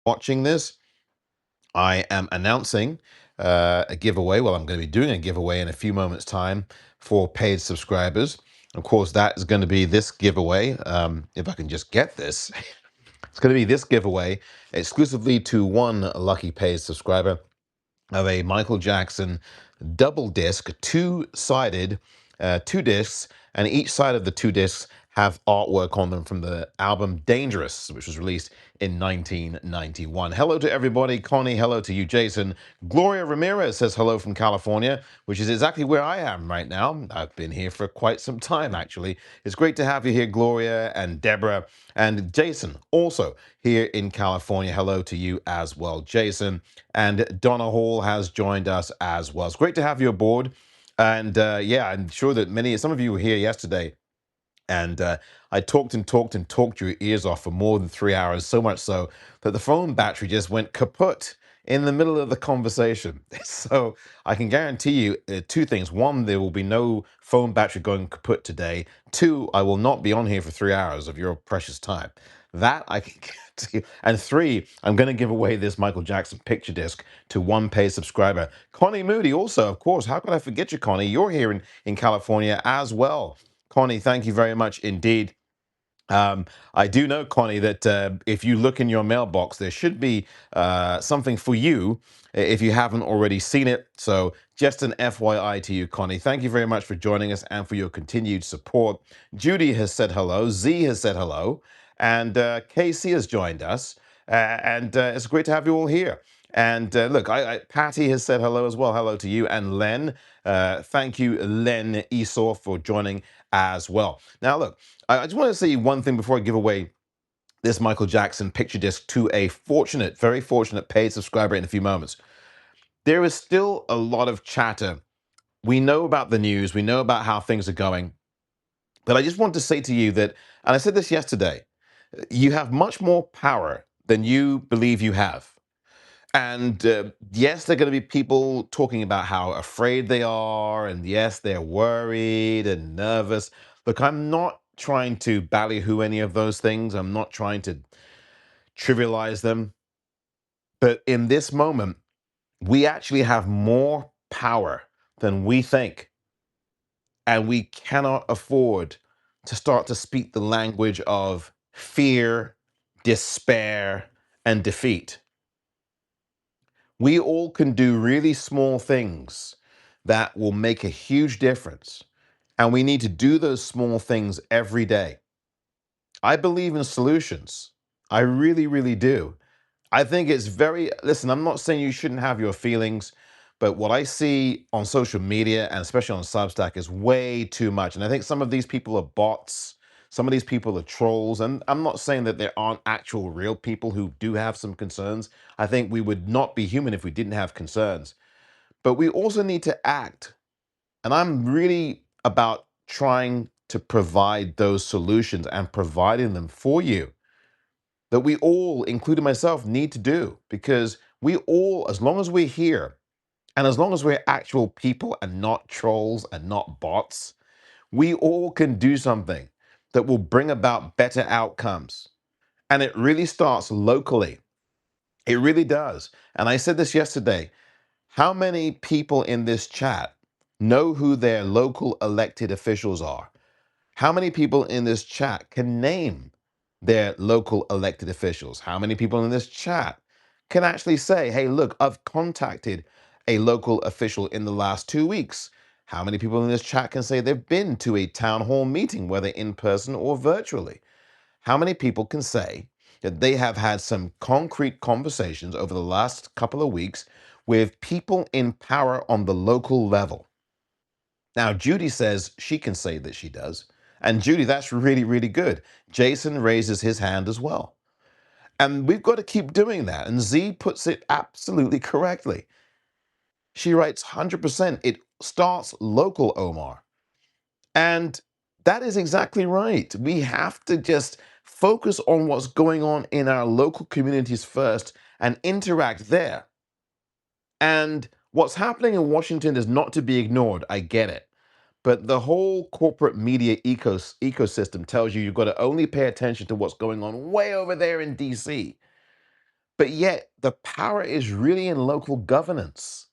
Watching this, I am announcing a giveaway. Well, I'm going to be doing a giveaway in a few moments' time for paid subscribers. Of course, that is going to be this giveaway. If I can just get this, it's going to be this giveaway exclusively to one lucky paid subscriber of a Michael Jackson double disc, two-sided, two discs, and each side of the two discs have artwork on them from the album Dangerous, which was released in 1991. Hello to everybody. Connie, hello to you, Jason. Gloria Ramirez says hello from California, which is exactly where I am right now. I've been here for quite some time, actually. It's great to have you here, Gloria and Deborah. And Jason, also here in California. Hello to you as well, Jason. And Donna Hall has joined us as well. It's great to have you aboard. And yeah, I'm sure that some of you were here yesterday. And I talked and talked and talked your ears off for more than 3 hours, so much so that the phone battery just went kaput in the middle of the conversation. So I can guarantee you two things. One, there will be no phone battery going kaput today. Two, I will not be on here for 3 hours of your precious time. That I can guarantee you. And three, I'm going to give away this Michael Jackson picture disc to one paid subscriber. Connie Moody also, of course. How could I forget you, Connie? You're here in California as well. Connie, thank you very much indeed. I do know, Connie, that if you look in your mailbox, there should be something for you if you haven't already seen it. So, just an FYI to you, Connie. Thank you very much for joining us and for your continued support. Judy has said hello, Z has said hello, and Casey has joined us. And it's great to have you all here. And look, Patty has said hello as well. Hello to you. And Len, thank you, Len Esau, for joining as well. Now, look, I just want to say one thing before I give away this Michael Jackson picture disc to a fortunate, very fortunate paid subscriber in a few moments. There is still a lot of chatter. We know about the news, we know about how things are going. But I just want to say to you that, and I said this yesterday, you have much more power than you believe you have. And yes, there are going to be people talking about how afraid they are. And yes, they're worried and nervous. Look, I'm not trying to ballyhoo any of those things. I'm not trying to trivialize them. But in this moment, we actually have more power than we think. And we cannot afford to start to speak the language of fear, despair, and defeat. We all can do really small things that will make a huge difference. And we need to do those small things every day. I believe in solutions. I really, really do. I think it's listen, I'm not saying you shouldn't have your feelings, but what I see on social media and especially on Substack is way too much. And I think some of these people are bots. Some of these people are trolls. And I'm not saying that there aren't actual real people who do have some concerns. I think we would not be human if we didn't have concerns. But we also need to act. And I'm really about trying to provide those solutions and providing them for you that we all, including myself, need to do because we all, as long as we're here and as long as we're actual people and not trolls and not bots, we all can do something that will bring about better outcomes. And it really starts locally. It really does. And I said this yesterday. How many people in this chat know who their local elected officials are? How many people in this chat can name their local elected officials? How many people in this chat can actually say, hey, look, I've contacted a local official in the last 2 weeks? How many people in this chat can say they've been to a town hall meeting, whether in person or virtually? How many people can say that they have had some concrete conversations over the last couple of weeks with people in power on the local level? Now, Judy says she can say that she does. And Judy, that's really, really good. Jason raises his hand as well. And we've got to keep doing that. And Z puts it absolutely correctly. She writes 100%. It starts local, Omar. And that is exactly right. We have to just focus on what's going on in our local communities first and interact there. And what's happening in Washington is not to be ignored. I get it. But the whole corporate media ecosystem tells you you've got to only pay attention to what's going on way over there in DC. But yet the power is really in local governance.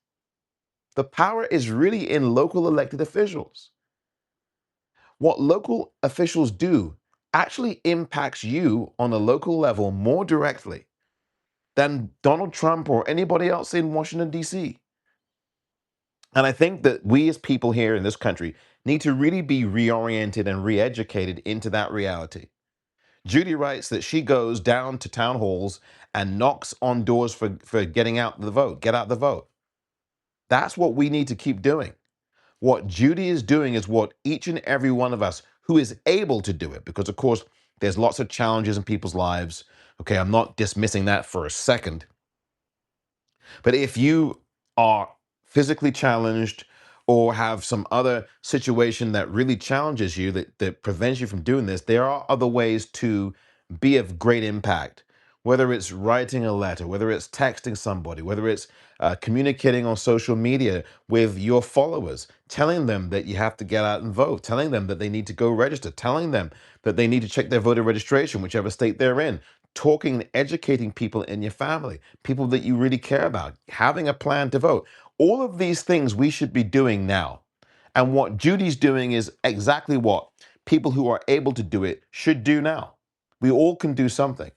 The power is really in local elected officials. What local officials do actually impacts you on a local level more directly than Donald Trump or anybody else in Washington, D.C. And I think that we as people here in this country need to really be reoriented and re-educated into that reality. Judy writes that she goes down to town halls and knocks on doors for getting out the vote, get out the vote. That's what we need to keep doing. What Judy is doing is what each and every one of us who is able to do it, because of course, there's lots of challenges in people's lives. Okay, I'm not dismissing that for a second. But if you are physically challenged or have some other situation that really challenges you, that prevents you from doing this, there are other ways to be of great impact. Whether it's writing a letter, whether it's texting somebody, whether it's communicating on social media with your followers, telling them that you have to get out and vote, telling them that they need to go register, telling them that they need to check their voter registration, whichever state they're in, talking and educating people in your family, people that you really care about, having a plan to vote. All of these things we should be doing now. And what Judy's doing is exactly what people who are able to do it should do now. We all can do something.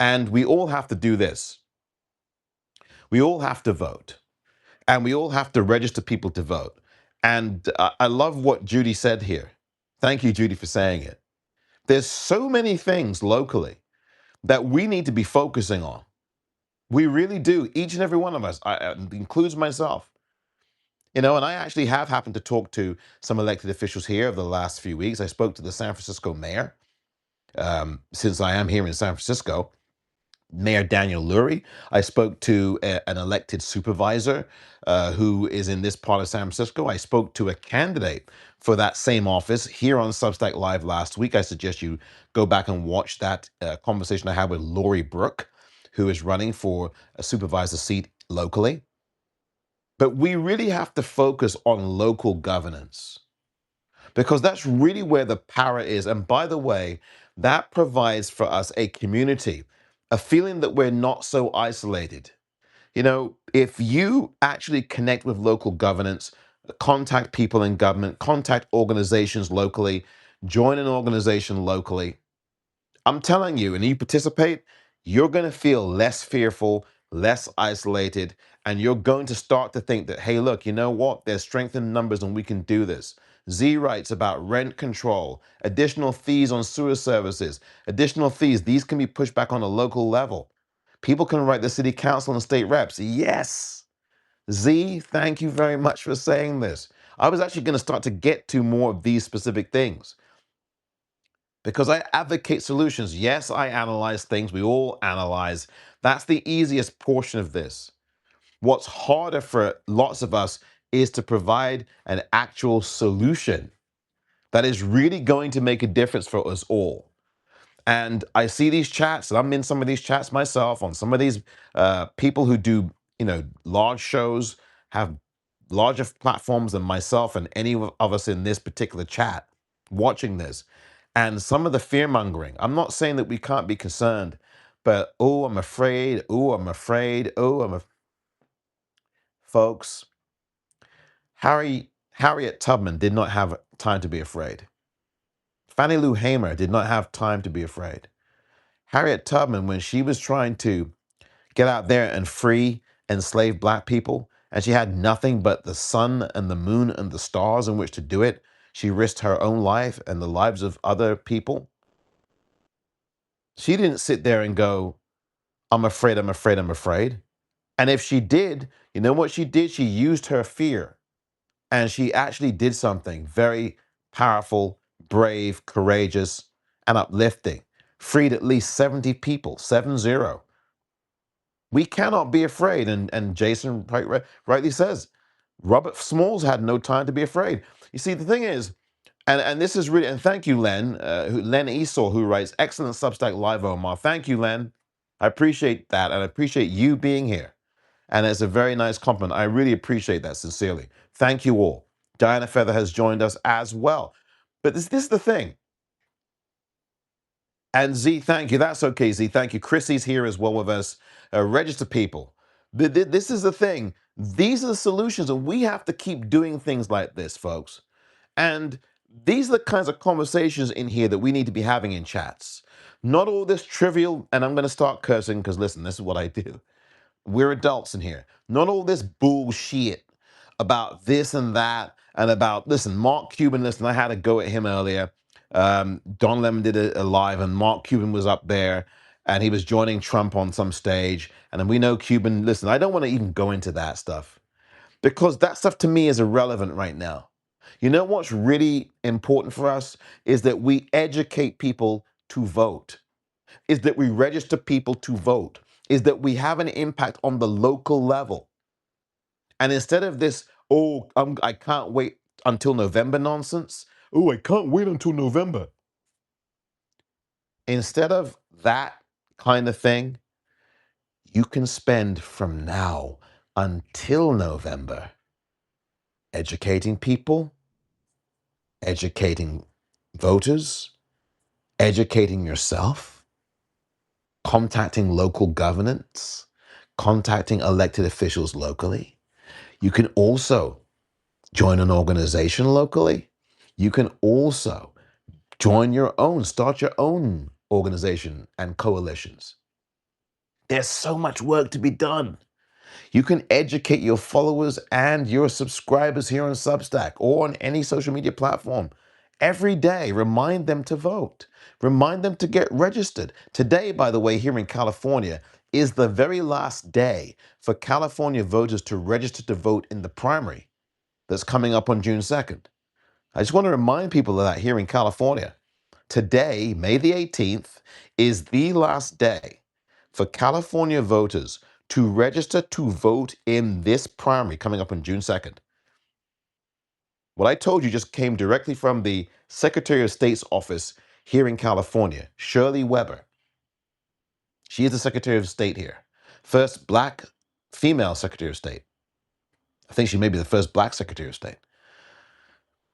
And we all have to do this. We all have to vote. And we all have to register people to vote. And I love what Judy said here. Thank you, Judy, for saying it. There's so many things locally that we need to be focusing on. We really do. Each and every one of us, includes myself. And I actually have happened to talk to some elected officials here over the last few weeks. I spoke to the San Francisco mayor, since I am here in San Francisco, Mayor Daniel Lurie. I spoke to an elected supervisor who is in this part of San Francisco. I spoke to a candidate for that same office here on Substack Live last week. I suggest you go back and watch that conversation I had with Lori Brooke, who is running for a supervisor seat locally. But we really have to focus on local governance because that's really where the power is. And by the way, that provides for us a community, a feeling that we're not so isolated. If you actually connect with local governance, contact people in government, contact organizations locally, join an organization locally, I'm telling you, and you participate, you're going to feel less fearful, less isolated, and you're going to start to think that, hey, look, you know what? There's strength in numbers and we can do this. Z writes about rent control, additional fees on sewer services, additional fees. These can be pushed back on a local level. People can write the city council and state reps. Yes. Z, thank you very much for saying this. I was actually going to start to get to more of these specific things because I advocate solutions. Yes, I analyze things. We all analyze. That's the easiest portion of this. What's harder for lots of us is to provide an actual solution that is really going to make a difference for us all. And I see these chats, and I'm in some of these chats myself on some of these people who do, large shows, have larger platforms than myself and any of us in this particular chat watching this. And some of the fear mongering, I'm not saying that we can't be concerned, but oh, I'm afraid. Oh, I'm afraid. Oh, folks. Harriet Tubman did not have time to be afraid. Fannie Lou Hamer did not have time to be afraid. Harriet Tubman, when she was trying to get out there and free enslaved black people, and she had nothing but the sun and the moon and the stars in which to do it, she risked her own life and the lives of other people. She didn't sit there and go, I'm afraid, I'm afraid, I'm afraid. And if she did, you know what she did? She used her fear and she actually did something very powerful, brave, courageous, and uplifting. Freed at least 70 people, 7-0. We cannot be afraid. And Jason rightly says, Robert Smalls had no time to be afraid. You see, the thing is, and this is really, and thank you, Len, Len Esau, who writes, excellent Substack Live, Omar. Thank you, Len. I appreciate that, and I appreciate you being here. And it's a very nice compliment. I really appreciate that, sincerely. Thank you all. Diana Feather has joined us as well. But this is the thing. And Z, thank you. That's okay, Z. Thank you. Chrissy's here as well with us. Register people. This is the thing. These are the solutions, and we have to keep doing things like this, folks. And these are the kinds of conversations in here that we need to be having in chats. Not all this trivial, and I'm going to start cursing because listen, this is what I do. We're adults in here. Not all this bullshit about this and that and about, listen, Mark Cuban, listen, I had to go at him earlier. Don Lemon did a live and Mark Cuban was up there and he was joining Trump on some stage. And then we know Cuban, listen, I don't want to even go into that stuff because that stuff to me is irrelevant right now. You know what's really important for us is that we educate people to vote, is that we register people to vote, is that we have an impact on the local level. And instead of this, oh, I can't wait until November nonsense, oh, I can't wait until November. Instead of that kind of thing, you can spend from now until November educating people, educating voters, educating yourself, contacting local governance, contacting elected officials locally. You can also join an organization locally. You can also start your own organization and coalitions. There's so much work to be done. You can educate your followers and your subscribers here on Substack or on any social media platform. Every day, remind them to vote. Remind them to get registered. Today, by the way, here in California, is the very last day for California voters to register to vote in the primary that's coming up on June 2nd. I just want to remind people of that here in California. Today, May the 18th, is the last day for California voters to register to vote in this primary coming up on June 2nd. What I told you just came directly from the Secretary of State's office here in California, Shirley Weber. She is the Secretary of State here. First black female Secretary of State. I think she may be the first black Secretary of State.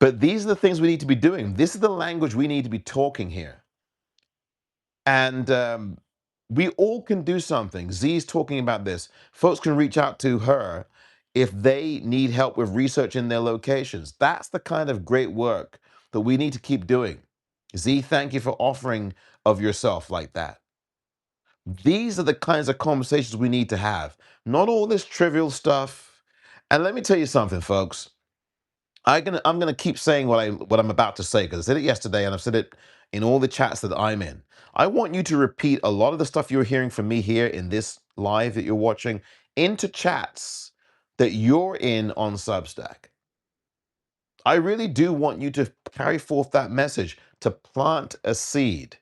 But these are the things we need to be doing. This is the language we need to be talking here. And we all can do something. Z's talking about this. Folks can reach out to her if they need help with research in their locations. That's the kind of great work that we need to keep doing. Z, thank you for offering of yourself like that. These are the kinds of conversations we need to have, not all this trivial stuff. And let me tell you something, folks. I'm gonna keep saying what I'm about to say because I said it yesterday and I've said it in all the chats that I'm in. I want you to repeat a lot of the stuff you're hearing from me here in this live that you're watching into chats that you're in on Substack. I really do want you to carry forth that message, to plant a seed.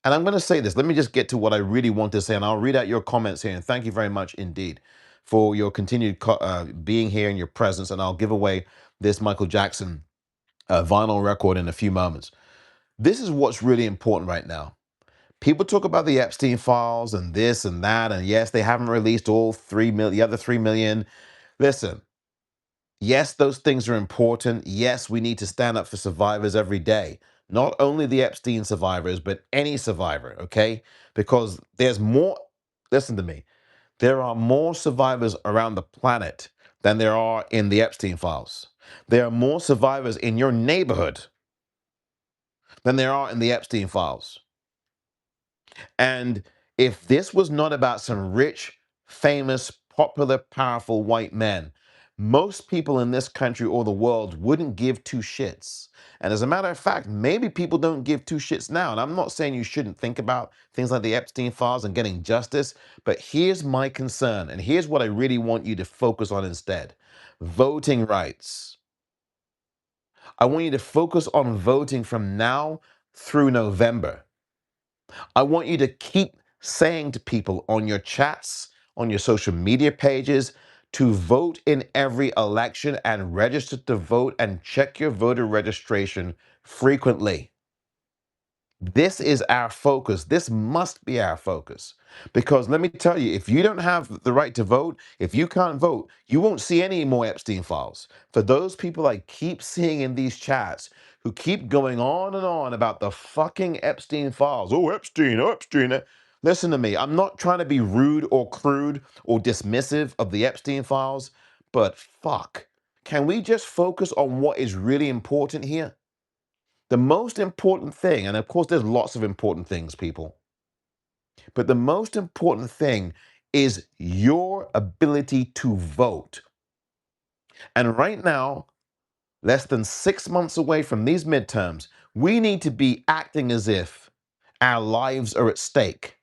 And I'm going to say this. Let me just get to what I really want to say, and I'll read out your comments here. And thank you very much indeed for your continued being here and your presence. And I'll give away this Michael Jackson vinyl record in a few moments. This is what's really important right now. People talk about the Epstein files and this and that, and yes, they haven't released all 3 million, the other 3 million. Listen, yes, those things are important. Yes, we need to stand up for survivors every day. Not only the Epstein survivors, but any survivor, okay? Because there's more, listen to me, there are more survivors around the planet than there are in the Epstein files. There are more survivors in your neighborhood than there are in the Epstein files. And if this was not about some rich, famous, popular, powerful white men, most people in this country or the world wouldn't give two shits. And as a matter of fact, maybe people don't give two shits now. And I'm not saying you shouldn't think about things like the Epstein files and getting justice, but here's my concern. And here's what I really want you to focus on instead: voting rights. I want you to focus on voting from now through November. I want you to keep saying to people on your chats, on your social media pages, to vote in every election and register to vote and check your voter registration frequently. This is our focus. This must be our focus. Because let me tell you, if you don't have the right to vote, if you can't vote, you won't see any more Epstein files. For those people I keep seeing in these chats who keep going on and on about the fucking Epstein files. Oh, Epstein, oh, Epstein. Listen to me. I'm not trying to be rude or crude or dismissive of the Epstein files, but fuck. Can we just focus on what is really important here? The most important thing, and of course, there's lots of important things, people, but the most important thing is your ability to vote. And right now, less than 6 months away from these midterms, we need to be acting as if our lives are at stake.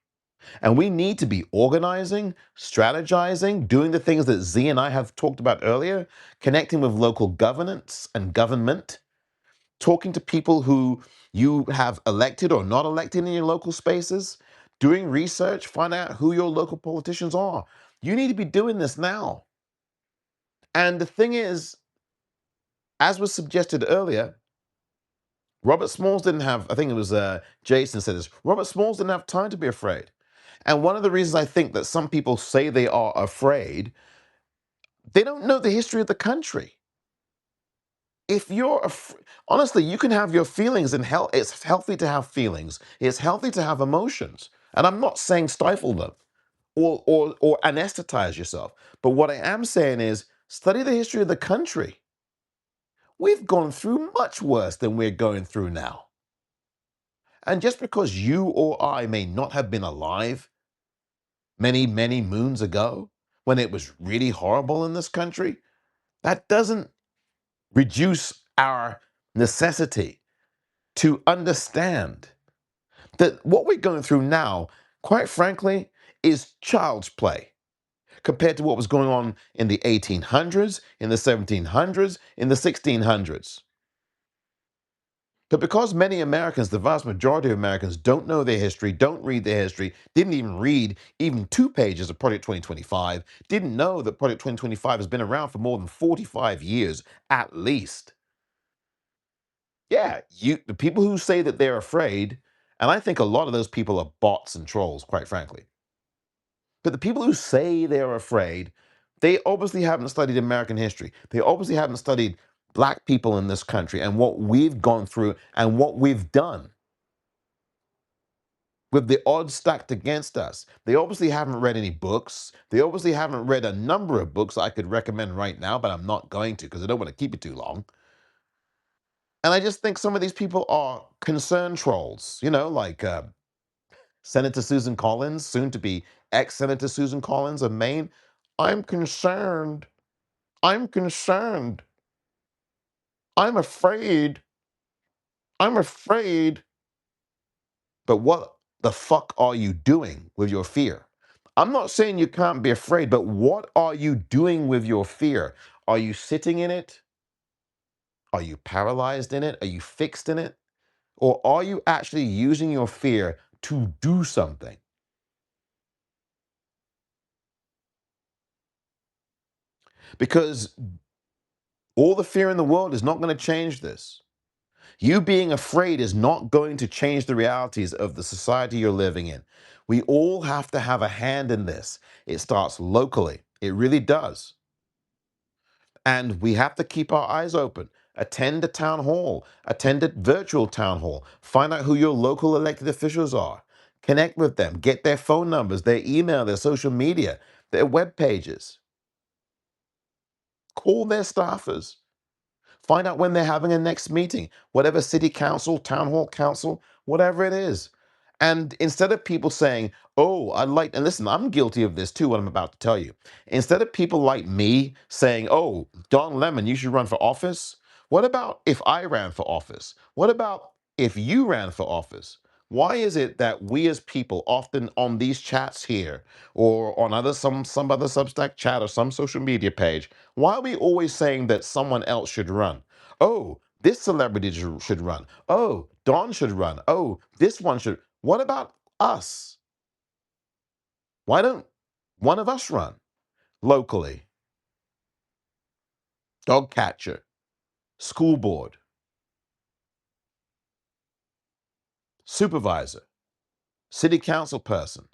And we need to be organizing, strategizing, doing the things that Z and I have talked about earlier, connecting with local governance and government, talking to people who you have elected or not elected in your local spaces, doing research, find out who your local politicians are. You need to be doing this now. And the thing is, as was suggested earlier, Robert Smalls didn't have, I think it was Jason said this, Robert Smalls didn't have time to be afraid. And one of the reasons I think that some people say they are afraid, they don't know the history of the country. If you're, honestly, you can have your feelings and it's healthy to have feelings. It's healthy to have emotions. And I'm not saying stifle them or anesthetize yourself. But what I am saying is study the history of the country. We've gone through much worse than we're going through now. And just because you or I may not have been alive many, many moons ago when it was really horrible in this country, that doesn't reduce our necessity to understand that what we're going through now, quite frankly, is child's play compared to what was going on in the 1800s, in the 1700s, in the 1600s. But because many Americans, the vast majority of Americans, don't know their history, don't read their history, didn't even read even 2 pages of Project 2025, didn't know that Project 2025 has been around for more than 45 years at least. Yeah, the people who say that they're afraid, and I think a lot of those people are bots and trolls, quite frankly. But the people who say they're afraid, they obviously haven't studied American history. They obviously haven't studied Black people in this country and what we've gone through and what we've done with the odds stacked against us. They obviously haven't read any books. They obviously haven't read a number of books I could recommend right now, but I'm not going to because I don't want to keep it too long. And I just think some of these people are concern trolls, like Senator Susan Collins, soon to be ex-Senator Susan Collins of Maine. I'm concerned. I'm concerned. I'm afraid. I'm afraid. But what the fuck are you doing with your fear? I'm not saying you can't be afraid, but what are you doing with your fear? Are you sitting in it? Are you paralyzed in it? Are you fixed in it? Or are you actually using your fear to do something? Because all the fear in the world is not going to change this. You being afraid is not going to change the realities of the society you're living in. We all have to have a hand in this. It starts locally. It really does. And we have to keep our eyes open. Attend a town hall, attend a virtual town hall, find out who your local elected officials are, connect with them, get their phone numbers, their email, their social media, their web pages, call their staffers. Find out when they're having a next meeting, whatever city council, town hall council, whatever it is. And instead of people saying, oh, and listen, I'm guilty of this too, what I'm about to tell you. Instead of people like me saying, oh, Don Lemon, you should run for office. What about if I ran for office? What about if you ran for office? Why is it that we as people often on these chats here or on some other Substack chat or some social media page, why are we always saying that someone else should run? Oh, this celebrity should run. Oh, Don should run. Oh, this one should. What about us? Why don't one of us run locally? Dog catcher, school board, supervisor, city council person.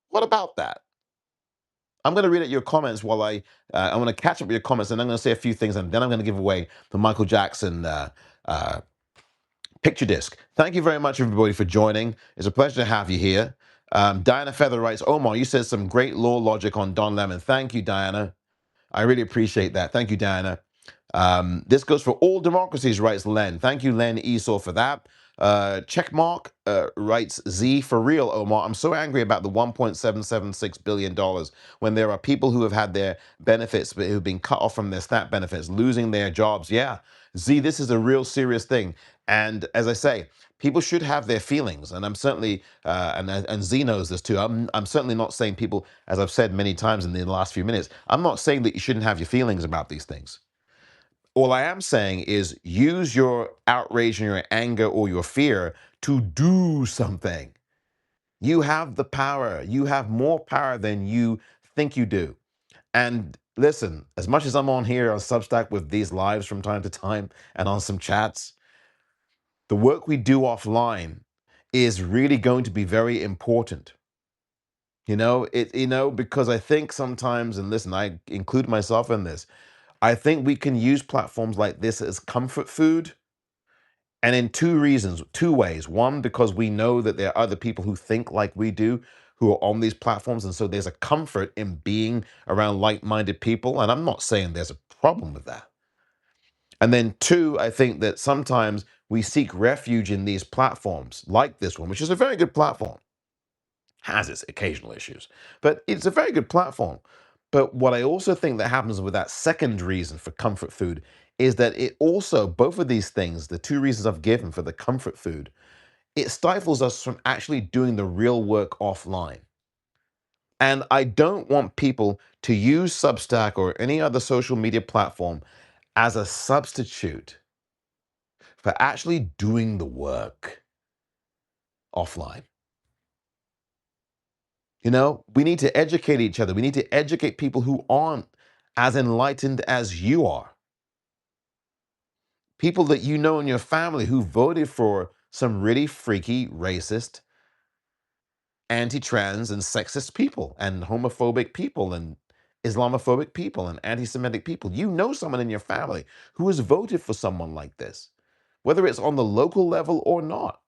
What about that? I'm going to read out your comments I'm going to catch up with your comments and I'm going to say a few things and then I'm going to give away the Michael Jackson uh, Picture Disc. Thank you very much, everybody, for joining. It's a pleasure to have you here. Diana Feather writes, Omar, you said some great law logic on Don Lemon. Thank you, Diana. I really appreciate that. Thank you, Diana. This goes for all democracies, writes Len. Thank you, Len Esau, for that. Checkmark writes Z, for real, Omar. I'm so angry about the $1.776 billion when there are people who have had their benefits, but who've been cut off from their SNAP benefits, losing their jobs. Yeah, Z, this is a real serious thing. And as I say, people should have their feelings, and I'm certainly, and Z knows this too. I'm certainly not saying people, as I've said many times in the last few minutes, I'm not saying that you shouldn't have your feelings about these things. All I am saying is use your outrage and your anger or your fear to do something. You have the power. You have more power than you think you do. And listen, as much as I'm on here on Substack with these lives from time to time and on some chats, the work we do offline is really going to be very important. Because I think sometimes, and listen, I include myself in this, I think we can use platforms like this as comfort food. And in two ways. One, because we know that there are other people who think like we do who are on these platforms. And so there's a comfort in being around like minded people. And I'm not saying there's a problem with that. And then two, I think that sometimes we seek refuge in these platforms like this one, which is a very good platform, has its occasional issues, but it's a very good platform. But what I also think that happens with that second reason for comfort food is that it also, both of these things, the two reasons I've given for the comfort food, it stifles us from actually doing the real work offline. And I don't want people to use Substack or any other social media platform as a substitute for actually doing the work offline. We need to educate each other. We need to educate people who aren't as enlightened as you are. People that you know in your family who voted for some really freaky, racist, anti-trans, and sexist people, and homophobic people, and Islamophobic people, and anti-Semitic people. You know someone in your family who has voted for someone like this, whether it's on the local level or not.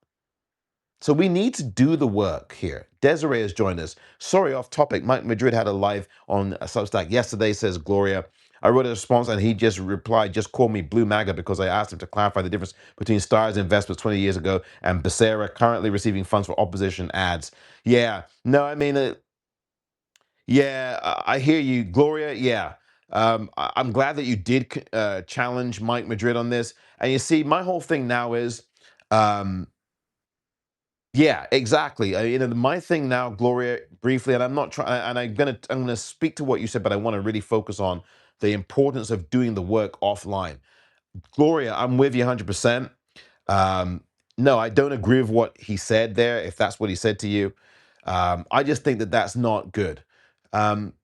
So we need to do the work here. Desiree has joined us. Sorry, off topic. Mike Madrid had a live on Substack yesterday, says Gloria. I wrote a response and he just replied, just call me Blue MAGA because I asked him to clarify the difference between Stars Investments 20 years ago and Becerra currently receiving funds for opposition ads. Yeah, no, I mean, I hear you, Gloria. Yeah. I'm glad that you did challenge Mike Madrid on this. And you see, my whole thing now is, um, yeah, exactly. My thing now, Gloria, briefly, and I'm not trying, and I'm gonna speak to what you said, but I want to really focus on the importance of doing the work offline. Gloria, I'm with you 100%. Um, no, I don't agree with what he said there, if that's what he said to you. I just think that that's not good.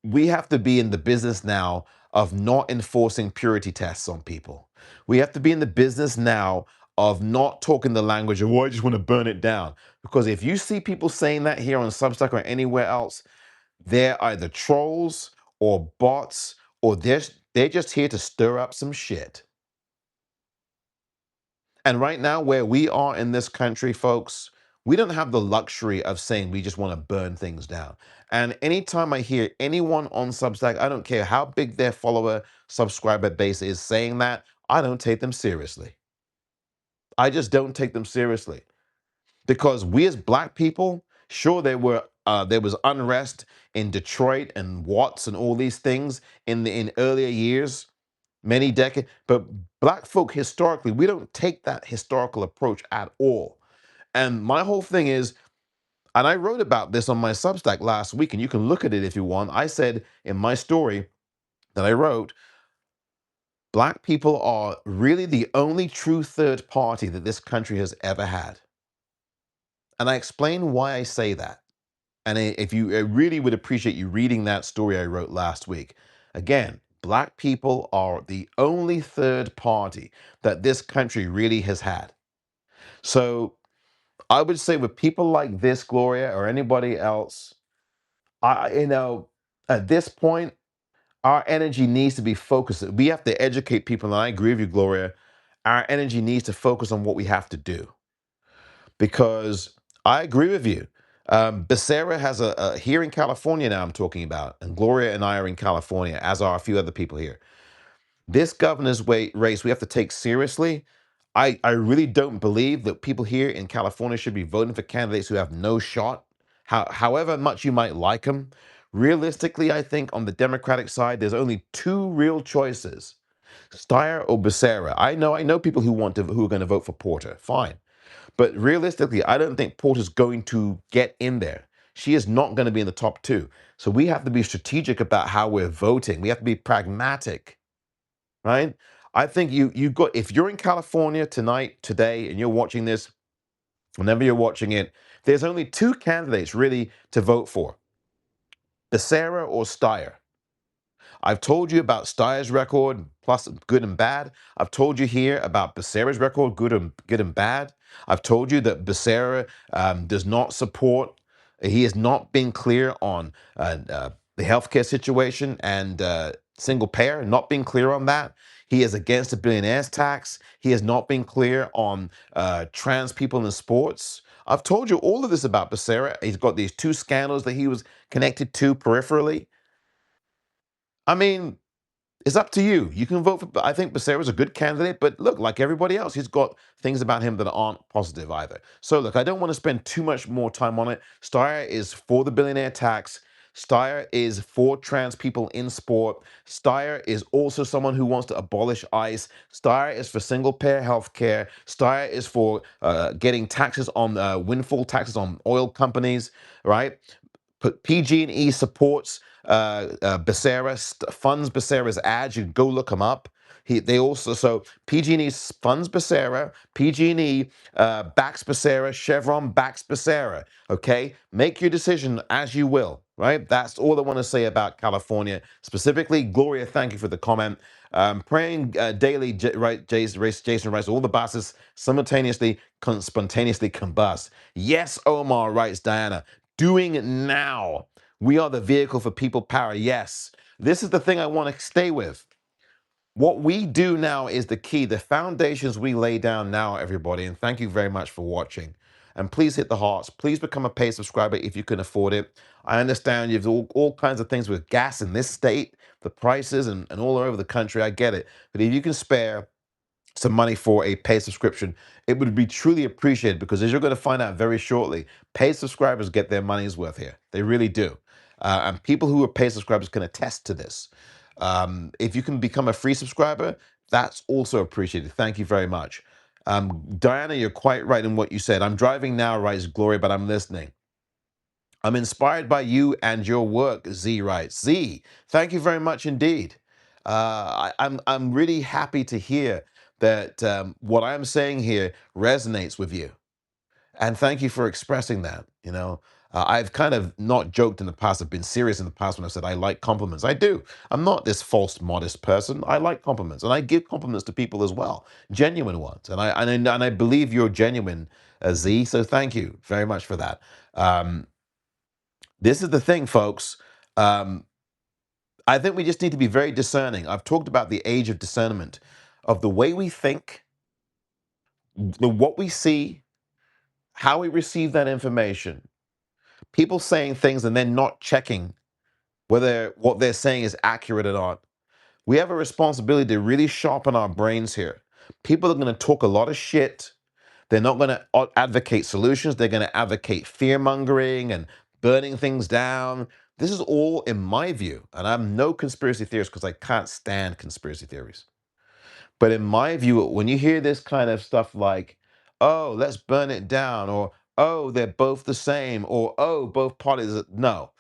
We have to be in the business now of not enforcing purity tests on people. We have to be in the business now of not talking the language of, oh, I just want to burn it down. Because if you see people saying that here on Substack or anywhere else, they're either trolls or bots or they're just here to stir up some shit. And right now, where we are in this country, folks, we don't have the luxury of saying we just want to burn things down. And anytime I hear anyone on Substack, I don't care how big their follower subscriber base is saying that, I don't take them seriously. I just don't take them seriously. Because we as black people, sure, there was unrest in Detroit and Watts and all these things in earlier years, many decades. But black folk historically, we don't take that historical approach at all. And my whole thing is, and I wrote about this on my Substack last week, and you can look at it if you want. I said in my story that I wrote, black people are really the only true third party that this country has ever had. And I explain why I say that. And if you, I really would appreciate you reading that story I wrote last week. Again, black people are the only third party that this country really has had. So I would say with people like this, Gloria, or anybody else, at this point, our energy needs to be focused. We have to educate people, and I agree with you, Gloria. our energy needs to focus on what we have to do. Because I agree with you. Becerra has here in California now, I'm talking about, and Gloria and I are in California, as are a few other people here. This governor's race we have to take seriously. I really don't believe that people here in California should be voting for candidates who have no shot, however much you might like them. Realistically, I think on the Democratic side, there's only two real choices: Steyer or Becerra. I know people who are going to vote for Porter. Fine. But realistically, I don't think Porter's going to get in there. She is not going to be in the top two. So we have to be strategic about how we're voting. We have to be pragmatic, right? I think you got if you're in California tonight, today, and you're watching this, whenever you're watching it, there's only two candidates really to vote for: Becerra or Steyer. I've told you about Steyer's record, plus good and bad. I've told you here about Becerra's record, good and bad. I've told you that Becerra does not support. He has not been clear on the healthcare situation and single payer. Not been clear on that. He is against the billionaire's tax. He has not been clear on trans people in sports. I've told you all of this about Becerra. He's got these two scandals that he was connected to peripherally. I mean, it's up to you. You can vote for. I think Becerra's a good candidate, but look, like everybody else, he's got things about him that aren't positive either. So look, I don't want to spend too much more time on it. Steyer is for the billionaire tax. Steyer is for trans people in sport. Steyer is also someone who wants to abolish ICE. Steyer is for single payer health care. Steyer is for getting taxes on windfall taxes on oil companies, right? PG&E supports Becerra, funds Becerra's ads. You can go look them up. They also so PG&E funds Becerra, PG&E backs Becerra, Chevron backs Becerra. Okay, make your decision as you will. Right, that's all I want to say about California specifically. Gloria, thank you for the comment. Praying daily, right? Jason writes, all the buses simultaneously, spontaneously combust. Yes, Omar writes, Diana. Doing it now. We are the vehicle for people power. Yes. This is the thing I want to stay with. What we do now is the key. The foundations we lay down now, everybody. And thank you very much for watching. And please hit the hearts. Please become a paid subscriber if you can afford it. I understand you've all kinds of things with gas in this state, the prices, and all over the country. I get it. But if you can spare some money for a paid subscription, it would be truly appreciated, because as you're going to find out very shortly, paid subscribers get their money's worth here. They really do. And people who are paid subscribers can attest to this. If you can become a free subscriber, that's also appreciated. Thank you very much. Diana, you're quite right in what you said. I'm driving now, writes Gloria, but I'm listening. I'm inspired by you and your work, Z writes. Z, thank you very much indeed. I'm really happy to hear that what I'm saying here resonates with you, and thank you for expressing that. I've kind of not joked in the past. I've been serious in the past when I've said I like compliments. I do. I'm not this false, modest person. I like compliments, and I give compliments to people as well, genuine ones. And I believe you're genuine, Z. So thank you very much for that. This is the thing, folks. Um, I think we just need to be very discerning. I've talked about the age of discernment, of the way we think, what we see, how we receive that information. People saying things and then not checking whether what they're saying is accurate or not. We have a responsibility to really sharpen our brains here. People are going to talk a lot of shit. They're not going to advocate solutions. They're going to advocate fear mongering and burning things down. This is all in my view, and I'm no conspiracy theorist because I can't stand conspiracy theories. But in my view, when you hear this kind of stuff like, oh, let's burn it down, or oh, they're both the same, or oh, both parties, no,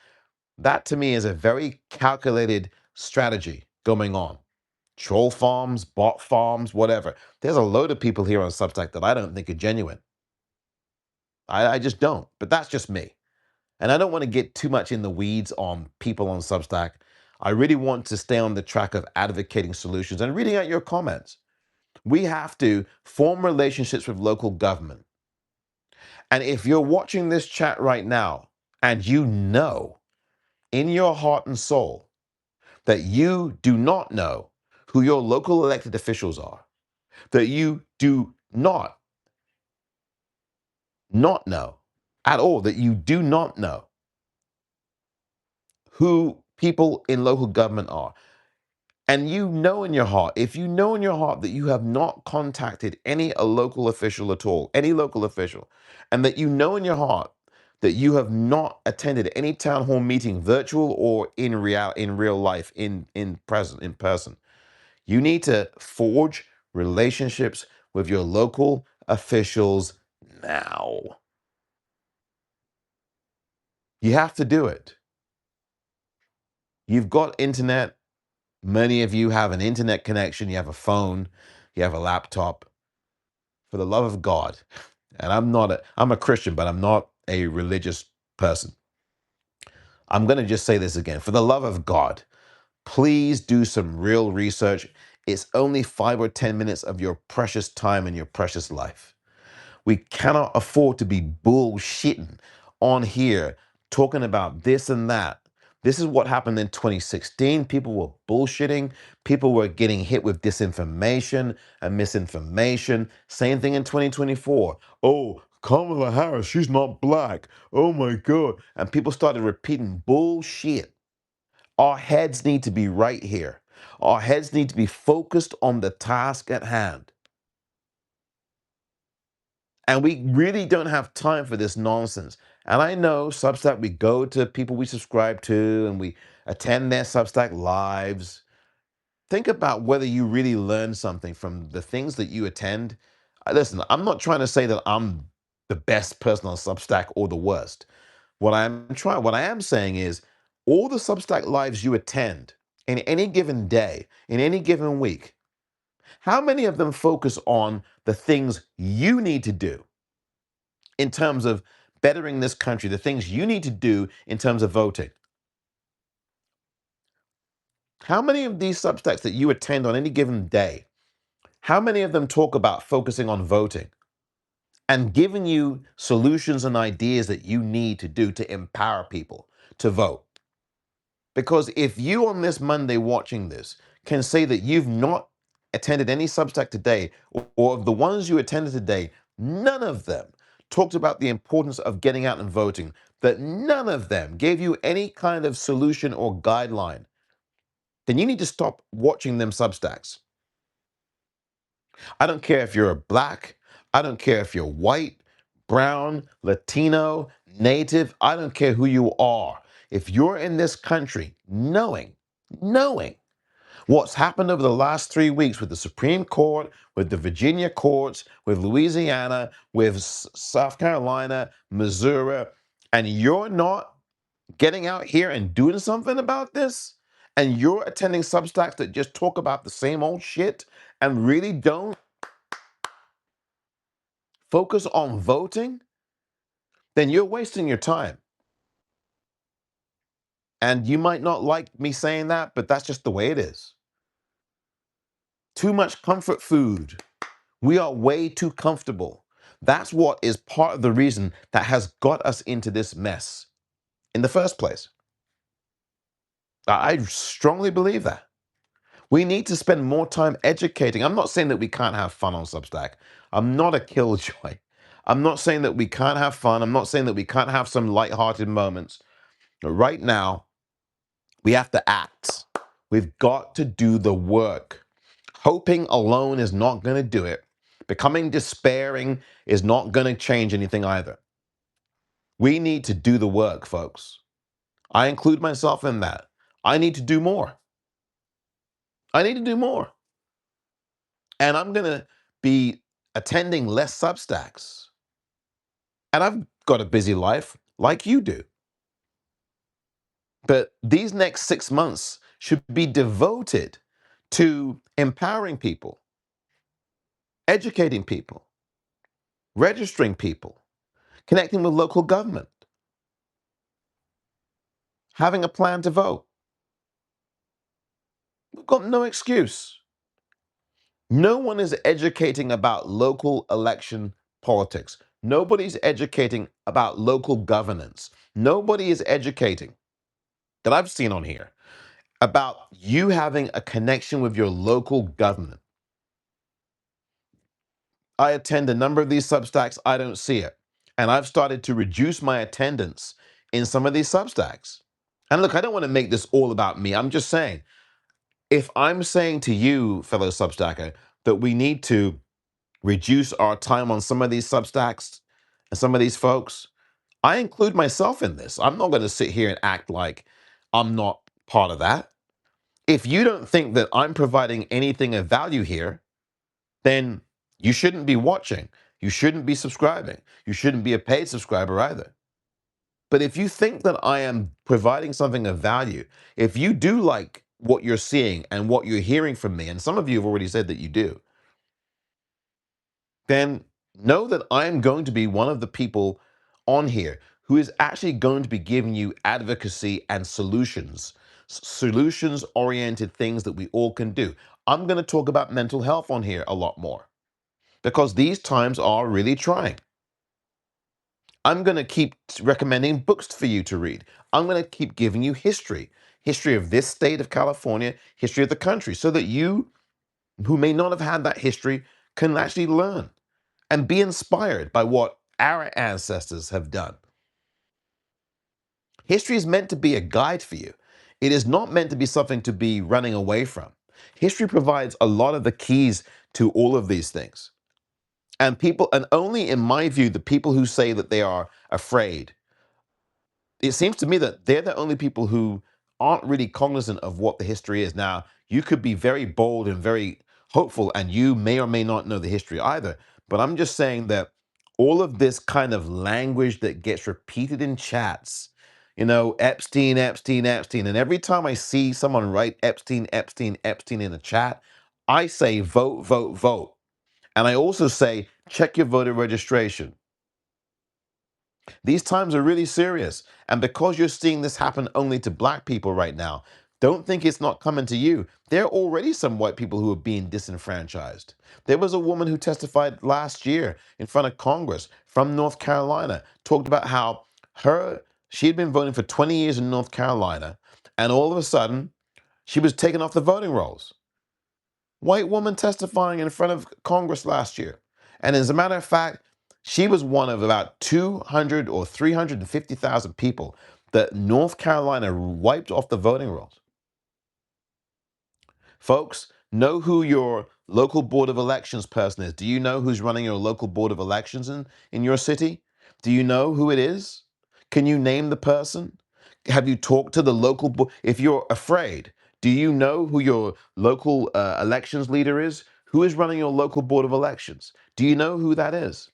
that to me is a very calculated strategy going on. Troll farms, bot farms, whatever. There's a load of people here on Substack that I don't think are genuine. I just don't. But that's just me. And I don't want to get too much in the weeds on people on Substack. I really want to stay on the track of advocating solutions and reading out your comments. We have to form relationships with local government. And if you're watching this chat right now and you know in your heart and soul that you do not know who your local elected officials are, that you do not know at all, that you do not know who people in local government are. And you know in your heart, if you know in your heart that you have not contacted any a local official at all, any local official, and that you know in your heart that you have not attended any town hall meeting, virtual or in real life, in person, you need to forge relationships with your local officials now. You have to do it. You've got internet. Many of you have an internet connection. You have a phone. You have a laptop. For the love of God, and I'm a Christian, but I'm not a religious person. I'm going to just say this again. For the love of God, please do some real research. It's only 5 or 10 minutes of your precious time and your precious life. We cannot afford to be bullshitting on here, talking about this and that. This is what happened in 2016. People were bullshitting. People were getting hit with disinformation and misinformation. Same thing in 2024. Oh, Kamala Harris, she's not black. Oh my God. And people started repeating bullshit. Our heads need to be right here. Our heads need to be focused on the task at hand. And we really don't have time for this nonsense. And I know Substack, we go to people we subscribe to and we attend their Substack lives. Think about whether you really learn something from the things that you attend. Listen, I'm not trying to say that I'm the best person on Substack or the worst. What I am saying is all the Substack lives you attend in any given day, in any given week, how many of them focus on the things you need to do in terms of bettering this country, the things you need to do in terms of voting? How many of these Substacks that you attend on any given day, how many of them talk about focusing on voting and giving you solutions and ideas that you need to do to empower people to vote? Because if you on this Monday watching this can say that you've not attended any Substack today, or of the ones you attended today, none of them talked about the importance of getting out and voting, that none of them gave you any kind of solution or guideline, then you need to stop watching them Substacks. I don't care if you're a black, I don't care if you're white, brown, Latino, native, I don't care who you are. If you're in this country knowing what's happened over the last 3 weeks with the Supreme Court, with the Virginia courts, with Louisiana, with South Carolina, Missouri, and you're not getting out here and doing something about this, and you're attending Substacks that just talk about the same old shit and really don't focus on voting, then you're wasting your time. And you might not like me saying that, but that's just the way it is. Too much comfort food. We are way too comfortable. That's what is part of the reason that has got us into this mess in the first place. I strongly believe that. We need to spend more time educating. I'm not saying that we can't have fun on Substack. I'm not a killjoy. I'm not saying that we can't have fun. I'm not saying that we can't have some lighthearted moments. But right now, we have to act. We've got to do the work. Hoping alone is not going to do it. Becoming despairing is not going to change anything either. We need to do the work, folks. I include myself in that. I need to do more. I need to do more. And I'm going to be attending less Substacks. And I've got a busy life like you do. But these next 6 months should be devoted to empowering people, educating people, registering people, connecting with local government, having a plan to vote. We've got no excuse. No one is educating about local election politics. Nobody's educating about local governance. Nobody is educating, that I've seen on here, about you having a connection with your local government. I attend a number of these Substacks, I don't see it. And I've started to reduce my attendance in some of these Substacks. And look, I don't want to make this all about me. I'm just saying, if I'm saying to you, fellow Substacker, that we need to reduce our time on some of these Substacks and some of these folks, I include myself in this. I'm not going to sit here and act like I'm not part of that. If you don't think that I'm providing anything of value here, then you shouldn't be watching. You shouldn't be subscribing. You shouldn't be a paid subscriber either. But if you think that I am providing something of value, if you do like what you're seeing and what you're hearing from me, and some of you have already said that you do, then know that I am going to be one of the people on here who is actually going to be giving you advocacy and solutions, solutions oriented things that we all can do. I'm going to talk about mental health on here a lot more because these times are really trying. I'm going to keep recommending books for you to read. I'm going to keep giving you history of this state of California, history of the country, so that you who may not have had that history can actually learn and be inspired by what our ancestors have done. History is meant to be a guide for you. It is not meant to be something to be running away from. History provides a lot of the keys to all of these things. And people, and only in my view, the people who say that they are afraid, it seems to me that they're the only people who aren't really cognizant of what the history is. Now, you could be very bold and very hopeful, and you may or may not know the history either. But I'm just saying that all of this kind of language that gets repeated in chats, Epstein, Epstein, Epstein. And every time I see someone write Epstein, Epstein, Epstein in a chat, I say vote, vote, vote. And I also say check your voter registration. These times are really serious. And because you're seeing this happen only to black people right now, don't think it's not coming to you. There are already some white people who are being disenfranchised. There was a woman who testified last year in front of Congress from North Carolina, talked about how she had been voting for 20 years in North Carolina, and all of a sudden, she was taken off the voting rolls. White woman testifying in front of Congress last year. And as a matter of fact, she was one of about 200 or 350,000 people that North Carolina wiped off the voting rolls. Folks, know who your local board of elections person is. Do you know who's running your local board of elections in your city? Do you know who it is? Can you name the person? Have you talked to the local board? If you're afraid, do you know who your local elections leader is? Who is running your local board of elections? Do you know who that is?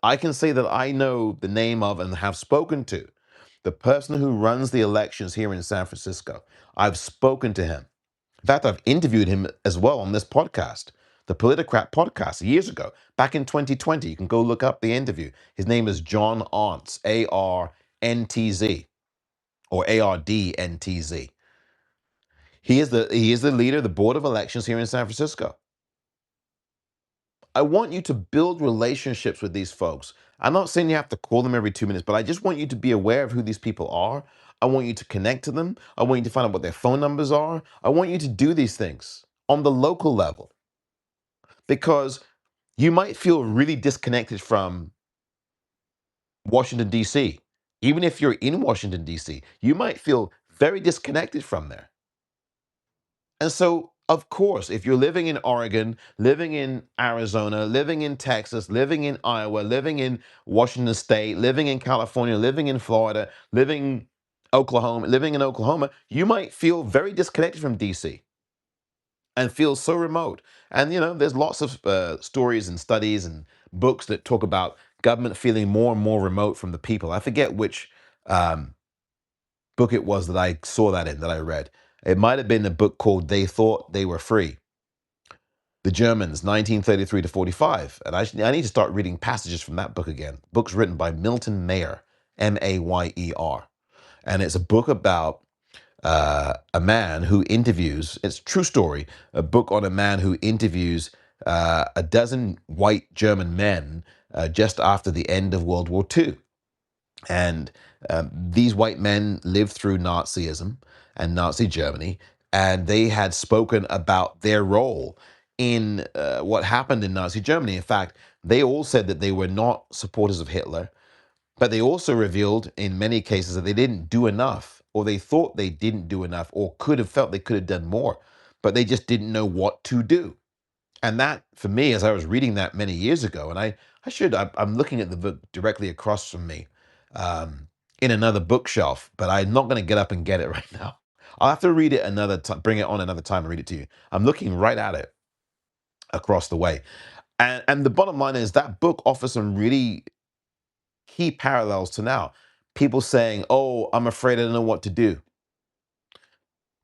I can say that I know the name of and have spoken to the person who runs the elections here in San Francisco. I've spoken to him. In fact, I've interviewed him as well on this podcast, the Politicrat podcast, years ago, back in 2020. You can go look up the interview. His name is John Arntz, Arntz, or Ardntz. He is the leader of the Board of Elections here in San Francisco. I want you to build relationships with these folks. I'm not saying you have to call them every 2 minutes, but I just want you to be aware of who these people are. I want you to connect to them. I want you to find out what their phone numbers are. I want you to do these things on the local level because you might feel really disconnected from Washington, D.C. Even if you're in Washington, D.C., you might feel very disconnected from there. And so, of course, if you're living in Oregon, living in Arizona, living in Texas, living in Iowa, living in Washington State, living in California, living in Florida, living in Oklahoma, you might feel very disconnected from DC and feel so remote. And there's lots of stories and studies and books that talk about government feeling more and more remote from the people. I forget which um, book it was that I saw that I read. It might have been a book called They Thought They Were Free. The Germans, 1933 to 45. And I need to start reading passages from that book again. Book's written by Milton Mayer, Mayer. And it's a book about a man who interviews, it's a true story, a book on a man who interviews a dozen white German men just after the end of World War II. And these white men lived through Nazism and Nazi Germany, and they had spoken about their role in what happened in Nazi Germany. In fact, they all said that they were not supporters of Hitler, but they also revealed in many cases that they didn't do enough, or they thought they didn't do enough, or could have felt they could have done more, but they just didn't know what to do. And that, for me, as I was reading that many years ago, and I'm looking at the book directly across from me in another bookshelf, but I'm not going to get up and get it right now. I'll have to read it another time, bring it on another time and read it to you. I'm looking right at it across the way. And the bottom line is that book offers some really key parallels to now. People saying, oh, I'm afraid I don't know what to do.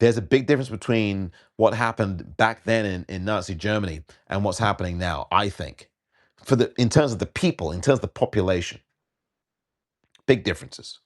There's a big difference between what happened back then in Nazi Germany and what's happening now, I think. In terms of the people, in terms of the population, big differences.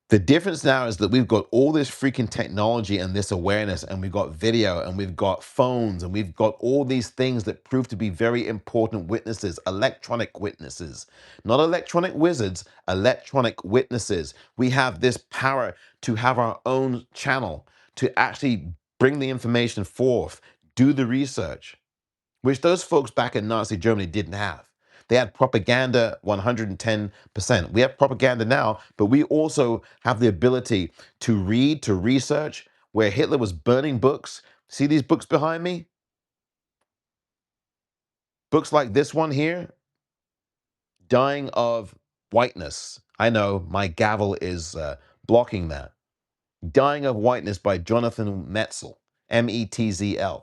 The difference now is that we've got all this freaking technology and this awareness, and we've got video, and we've got phones, and we've got all these things that prove to be very important witnesses, electronic witnesses, not electronic wizards, electronic witnesses. We have this power to have our own channel, to actually bring the information forth, do the research, which those folks back in Nazi Germany didn't have. They had propaganda 110%. We have propaganda now, but we also have the ability to read, to research, where Hitler was burning books. See these books behind me? Books like this one here, Dying of Whiteness. I know my gavel is blocking that. Dying of Whiteness by Jonathan Metzl, Metzl.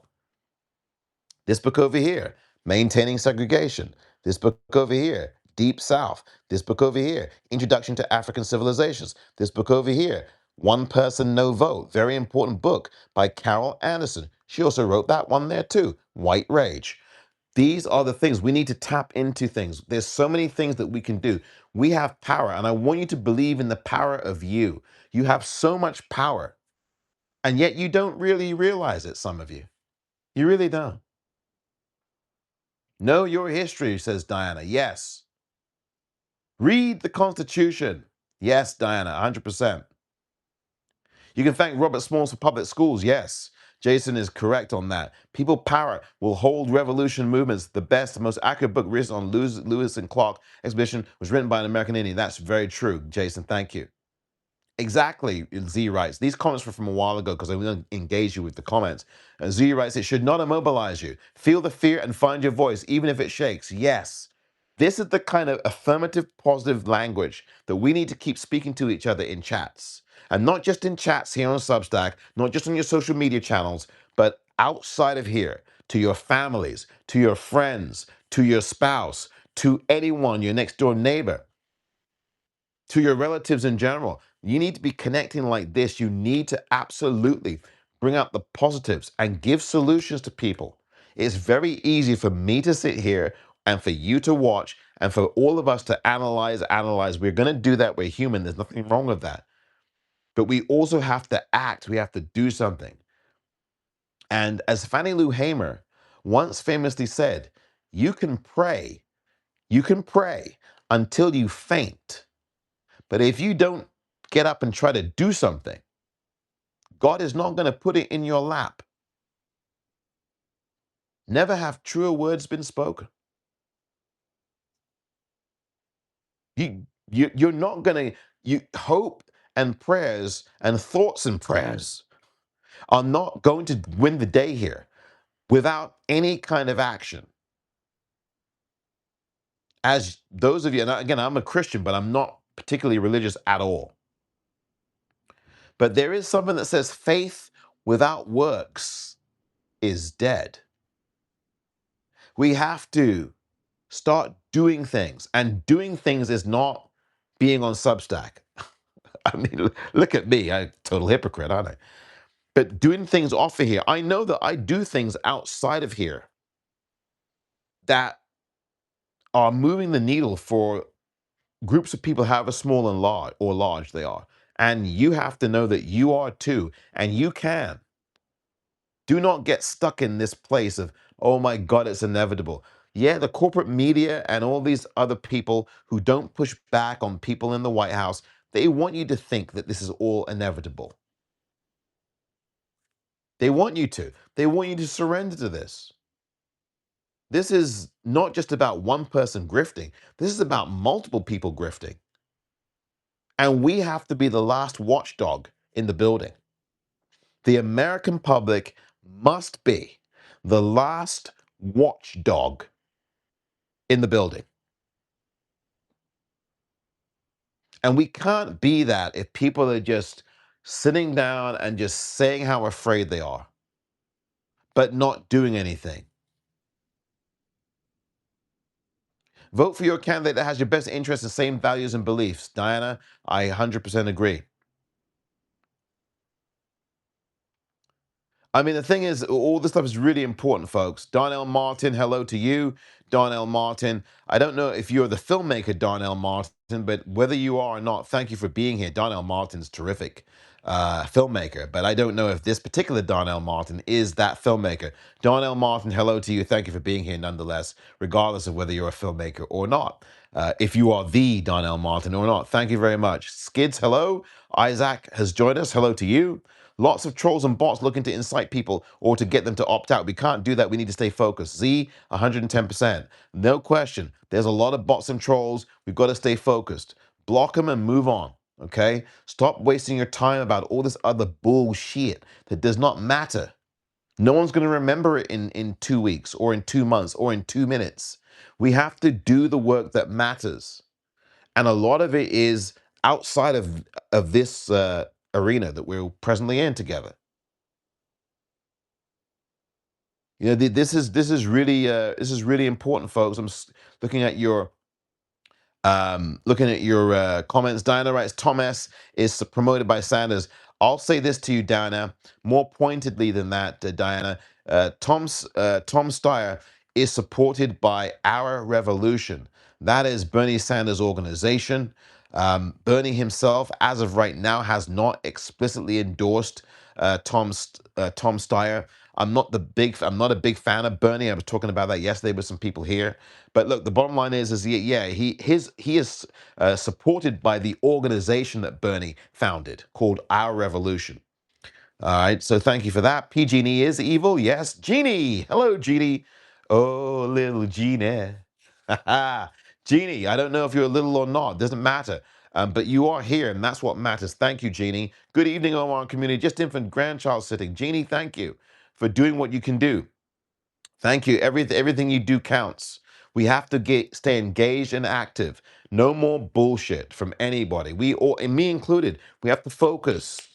This book over here, Maintaining Segregation. This book over here, Deep South. This book over here, Introduction to African Civilizations. This book over here, One Person, No Vote. Very important book by Carol Anderson. She also wrote that one there too, White Rage. These are the things we need to tap into things. There's so many things that we can do. We have power, and I want you to believe in the power of you. You have so much power, and yet you don't really realize it, some of you. You really don't. Know your history, says Diana. Yes. Read the Constitution. Yes, Diana, 100%. You can thank Robert Smalls for public schools. Yes. Jason is correct on that. People power will hold revolution movements. The best, most accurate book written on Lewis and Clark expedition was written by an American Indian. That's very true, Jason. Thank you. Exactly, Z writes. These comments were from a while ago because I want to engage you with the comments. Z writes, it should not immobilize you. Feel the fear and find your voice, even if it shakes. Yes. This is the kind of affirmative, positive language that we need to keep speaking to each other in chats. And not just in chats here on Substack, not just on your social media channels, but outside of here, to your families, to your friends, to your spouse, to anyone, your next door neighbor, to your relatives in general. You need to be connecting like this. You need to absolutely bring out the positives and give solutions to people. It's very easy for me to sit here and for you to watch and for all of us to analyze. We're going to do that. We're human. There's nothing wrong with that. But we also have to act. We have to do something. And as Fannie Lou Hamer once famously said, you can pray until you faint. But if you don't get up and try to do something, God is not going to put it in your lap. Never have truer words been spoken. You're not going to, you hope and prayers and thoughts and prayers are not going to win the day here without any kind of action. As those of you, and again, I'm a Christian, but I'm not particularly religious at all. But there is something that says faith without works is dead. We have to start doing things. And doing things is not being on Substack. I mean, look at me. I'm a total hypocrite, aren't I? But doing things off of here. I know that I do things outside of here that are moving the needle for groups of people, however small and large they are. And you have to know that you are too. And you can. Do not get stuck in this place of, oh my God, it's inevitable. Yeah, the corporate media and all these other people who don't push back on people in the White House, they want you to think that this is all inevitable. They want you to. They want you to surrender to this. This is not just about one person grifting. This is about multiple people grifting. And we have to be the last watchdog in the building. The American public must be the last watchdog in the building. And we can't be that if people are just sitting down and just saying how afraid they are, but not doing anything. Vote for your candidate that has your best interests and same values and beliefs. Diana, I 100% agree. I mean, the thing is, all this stuff is really important, folks. Darnell Martin, hello to you. Darnell Martin. I don't know if you're the filmmaker, Darnell Martin, but whether you are or not, thank you for being here. Darnell Martin's terrific filmmaker, but I don't know if this particular Darnell Martin is that filmmaker. Darnell Martin, hello to you. Thank you for being here nonetheless, regardless of whether you're a filmmaker or not. If you are the Darnell Martin or not, thank you very much. Skids, hello. Isaac has joined us. Hello to you. Lots of trolls and bots looking to incite people or to get them to opt out. We can't do that. We need to stay focused. Z, 110%. No question. There's a lot of bots and trolls. We've got to stay focused. Block them and move on. Okay? Stop wasting your time about all this other bullshit that does not matter. No one's going to remember it in 2 weeks or in 2 months or in 2 minutes. We have to do the work that matters. And a lot of it is outside of this arena that we're presently in together. You know, this is really important, folks. Looking at your comments. Diana writes, Tom S. is promoted by Sanders. I'll say this to you, Diana, more pointedly than that, Diana. Tom Steyer is supported by Our Revolution. That is Bernie Sanders' organization. Bernie himself, as of right now, has not explicitly endorsed Tom Steyer. I'm not a big fan of Bernie. I was talking about that yesterday with some people here. But look, the bottom line is he is supported by the organization that Bernie founded called Our Revolution. All right, so thank you for that. P. Genie is evil. Yes, Genie. Hello, Genie. Oh, little Genie. Genie, I don't know if you're little or not. Doesn't matter. But you are here, and that's what matters. Thank you, Genie. Good evening, Omar community. Just infant grandchild sitting. Genie, thank you for doing what you can do. Thank you. Everything you do counts. We have to stay engaged and active. No more bullshit from anybody. We all, and me included, we have to focus.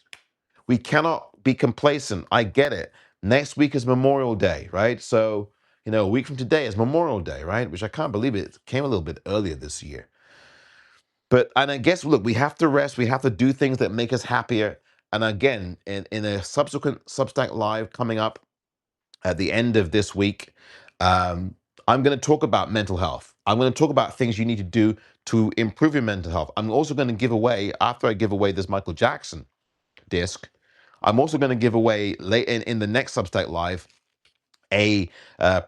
We cannot be complacent. I get it. Next week is Memorial Day, right? So, a week from today is Memorial Day, right? Which I can't believe it came a little bit earlier this year. And I guess, look, we have to rest. We have to do things that make us happier. And again, in a subsequent Substack Live coming up at the end of this week, I'm going to talk about mental health. I'm going to talk about things you need to do to improve your mental health. I'm also going to give away, after I give away this Michael Jackson disc, I'm also going to give away late in the next Substack Live a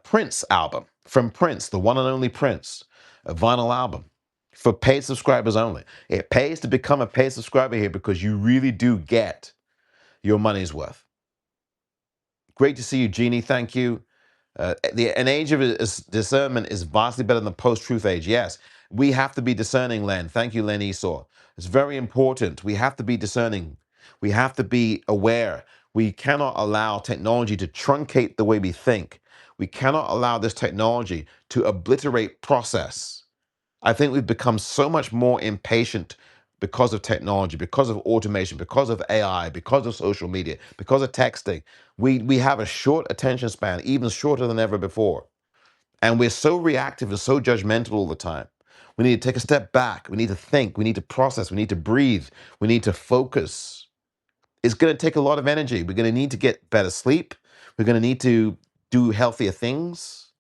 Prince album from Prince, the one and only Prince, a vinyl album for paid subscribers only. It pays to become a paid subscriber here because you really do get your money's worth. Great to see you, Jeannie. Thank you. An age of discernment is vastly better than the post-truth age. Yes, we have to be discerning, Len. Thank you, Len Esau. It's very important. We have to be discerning. We have to be aware. We cannot allow technology to truncate the way we think. We cannot allow this technology to obliterate process. I think we've become so much more impatient because of technology, because of automation, because of AI, because of social media, because of texting. We have a short attention span, even shorter than ever before. And we're so reactive and so judgmental all the time. We need to take a step back. We need to think. We need to process. We need to breathe. We need to focus. It's going to take a lot of energy. We're going to need to get better sleep. We're going to need to do healthier things.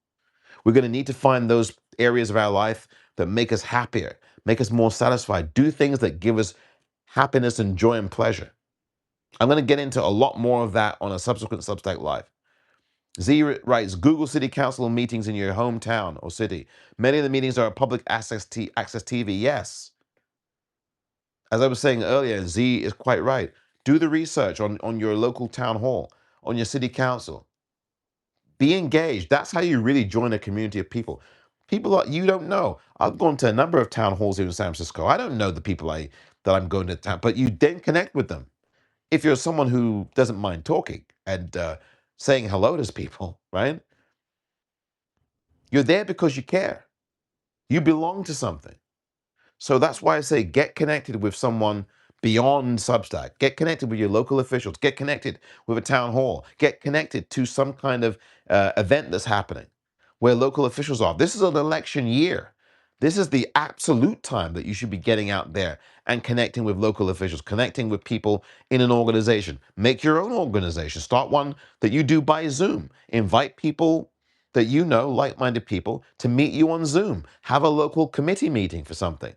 We're going to need to find those areas of our life that make us happier, make us more satisfied, do things that give us happiness and joy and pleasure. I'm going to get into a lot more of that on a subsequent Substack Live. Z writes, Google City Council meetings in your hometown or city. Many of the meetings are public access TV. Yes. As I was saying earlier, Z is quite right. Do the research on your local town hall. on your city council. Be engaged. That's how you really join a community of people. People that you don't know. I've gone to a number of town halls here in San Francisco. I don't know the people that I'm going to town, but you then connect with them. If you're someone who doesn't mind talking and saying hello to people, right? You're there because you care. You belong to something. So that's why I say get connected with someone beyond Substack. Get connected with your local officials. Get connected with a town hall. Get connected to some kind of event that's happening where local officials are. This is an election year. This is the absolute time that you should be getting out there and connecting with local officials, connecting with people in an organization. Make your own organization. Start one that you do by Zoom. Invite people that you know, like-minded people, to meet you on Zoom. Have a local committee meeting for something.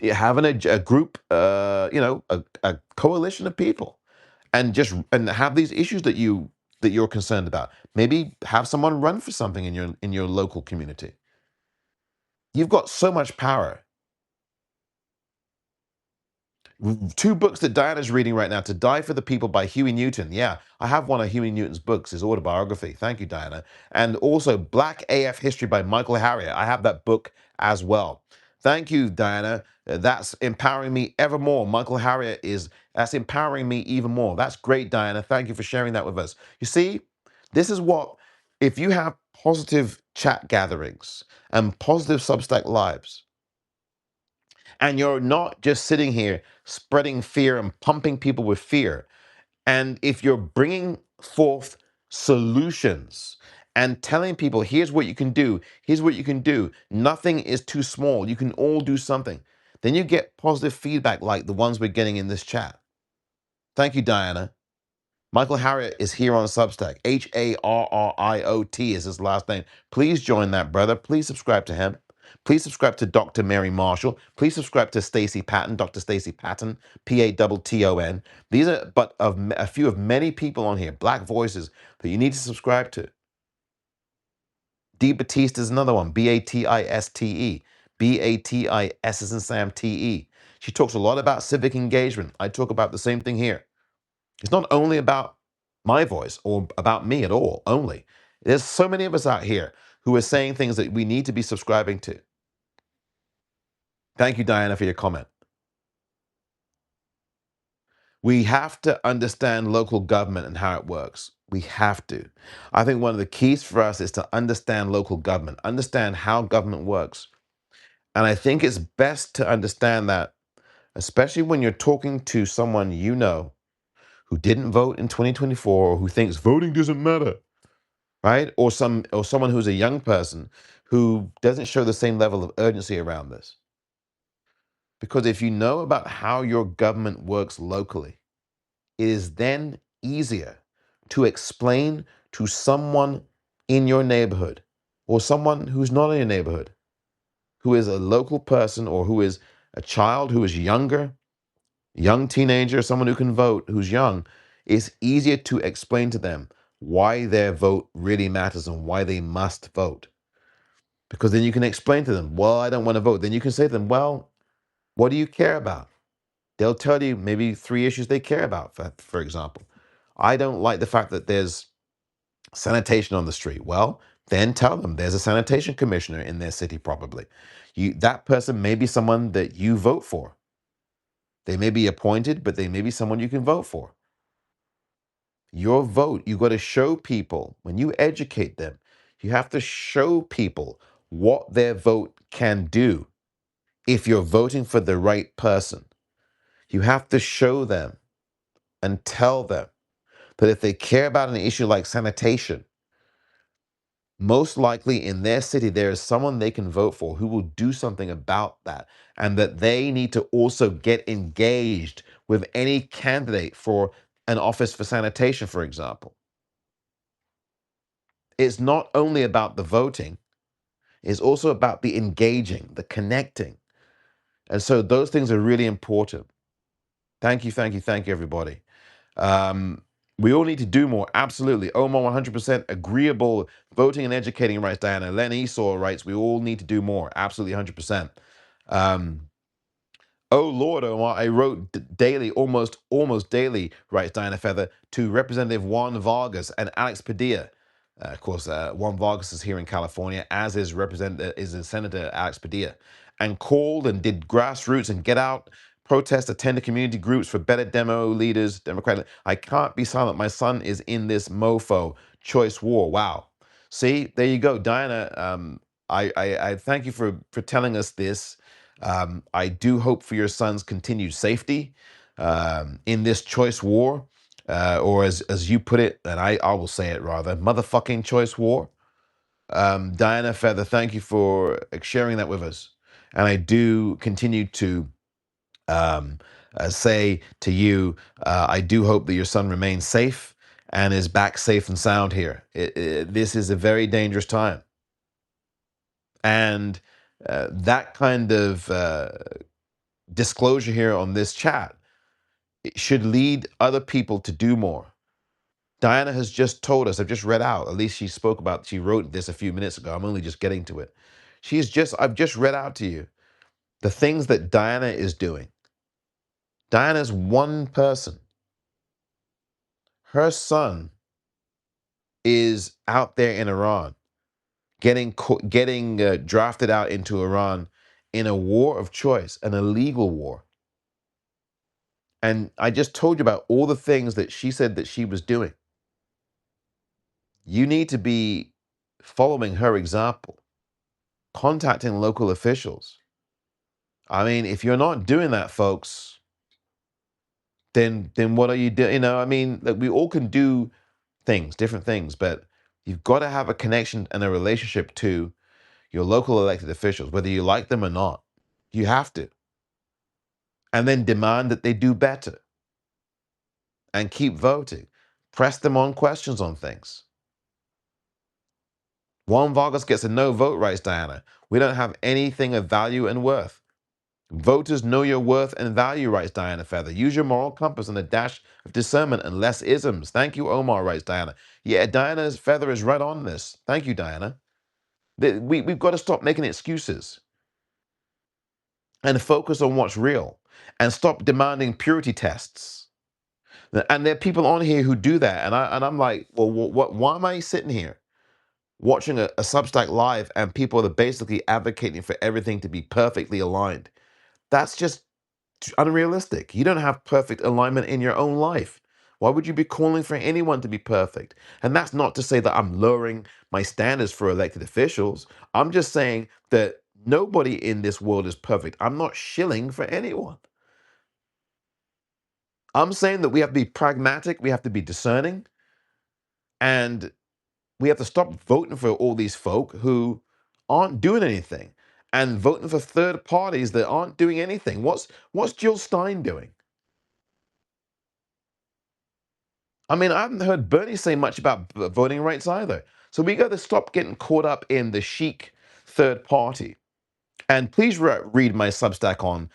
Having a group, a coalition of people, and have these issues that you're concerned about. Maybe have someone run for something in your local community. You've got so much power. Two books that Diana's reading right now: To Die for the People by Huey Newton. Yeah, I have one of Huey Newton's books, his autobiography. Thank you, Diana. And also Black AF History by Michael Harriot. I have that book as well. Thank you, Diana. That's empowering me ever more. Michael Harriot that's empowering me even more. That's great, Diana. Thank you for sharing that with us. You see, this is what, if you have positive chat gatherings and positive Substack lives, and you're not just sitting here spreading fear and pumping people with fear. And if you're bringing forth solutions and telling people, here's what you can do, here's what you can do, nothing is too small, you can all do something, then you get positive feedback like the ones we're getting in this chat. Thank you, Diana. Michael Harriot is here on Substack. Harriot is his last name. Please join that brother. Please subscribe to him. Please subscribe to Dr. Mary Marshall. Please subscribe to Stacey Patton, Dr. Stacey Patton, Patton. These are but a few of many people on here, black voices that you need to subscribe to. Dee Batiste is another one, Batiste. Batiss is in Sam TE. She talks a lot about civic engagement. I talk about the same thing here. It's not only about my voice or about me at all, only. There's so many of us out here who are saying things that we need to be subscribing to. Thank you, Diana, for your comment. We have to understand local government and how it works. We have to. I think one of the keys for us is to understand local government, understand how government works. And I think it's best to understand that, especially when you're talking to someone you know who didn't vote in 2024 or who thinks voting doesn't matter, right? Or someone who's a young person who doesn't show the same level of urgency around this. Because if you know about how your government works locally, it is then easier to explain to someone in your neighborhood or someone who's not in your neighborhood, who is a local person or who is a child who is younger, young teenager, someone who can vote, who's young. It's easier to explain to them why their vote really matters and why they must vote. Because then you can explain to them, well, I don't want to vote. Then you can say to them, well, what do you care about? They'll tell you maybe 3 issues they care about, for example. I don't like the fact that there's sanitation on the street. Well, then tell them there's a sanitation commissioner in their city, probably. That person may be someone that you vote for. They may be appointed, but they may be someone you can vote for. Your vote, you got to show people, when you educate them, you have to show people what their vote can do if you're voting for the right person. You have to show them and tell them that if they care about an issue like sanitation, most likely in their city, there is someone they can vote for who will do something about that, and that they need to also get engaged with any candidate for an office for sanitation, for example. It's not only about the voting, it's also about the engaging, the connecting. And so those things are really important. Thank you, thank you, thank you, everybody. Um, we all need to do more. Absolutely. Omar, 100% agreeable. Voting and educating rights, Diana. Len Esau writes, we all need to do more. Absolutely, 100%. Oh, Lord, Omar, I wrote daily, almost daily, writes Diana Feather, to Representative Juan Vargas and Alex Padilla. Of course, Juan Vargas is here in California, as is Senator Alex Padilla, and called and did grassroots and get out, protest, attend community groups for better demo leaders, Democratic. I can't be silent. My son is in this mofo choice war. Wow. See, there you go, Diana. I thank you for telling us this. I do hope for your son's continued safety in this choice war, or as you put it, and I will say it rather, motherfucking choice war. Diana Feather, thank you for sharing that with us, and I do continue to um, say to you, I do hope that your son remains safe and is back safe and sound here. This is a very dangerous time, and that kind of disclosure here on this chat, it should lead other people to do more. Diana has just told us, I've just read out, at least she wrote this a few minutes ago. I'm only just getting to it. I've just read out to you the things that Diana is doing. Diana's one person. Her son is out there in Iran, getting drafted out into Iran in a war of choice, an illegal war. And I just told you about all the things that she said that she was doing. You need to be following her example, contacting local officials. I mean, if you're not doing that, folks, then what are you doing? I mean, like, we all can do things, different things, but you've got to have a connection and a relationship to your local elected officials, whether you like them or not. You have to. And then demand that they do better and keep voting. Press them on questions on things. Juan Vargas gets a no vote, writes Diana. We don't have anything of value and worth. Voters know your worth and value, writes Diana Feather. Use your moral compass and a dash of discernment and less isms. Thank you, Omar, writes Diana. Yeah, Diana Feather is right on this. Thank you, Diana. We've got to stop making excuses and focus on what's real and stop demanding purity tests. And there are people on here who do that. And I'm like, well, why am I sitting here watching a Substack live and people are basically advocating for everything to be perfectly aligned? That's just unrealistic. You don't have perfect alignment in your own life. Why would you be calling for anyone to be perfect? And that's not to say that I'm lowering my standards for elected officials. I'm just saying that nobody in this world is perfect. I'm not shilling for anyone. I'm saying that we have to be pragmatic, we have to be discerning, and we have to stop voting for all these folk who aren't doing anything and voting for third parties that aren't doing anything. What's Jill Stein doing? I mean, I haven't heard Bernie say much about voting rights either. So we got to stop getting caught up in the chic third party. And please read my Substack on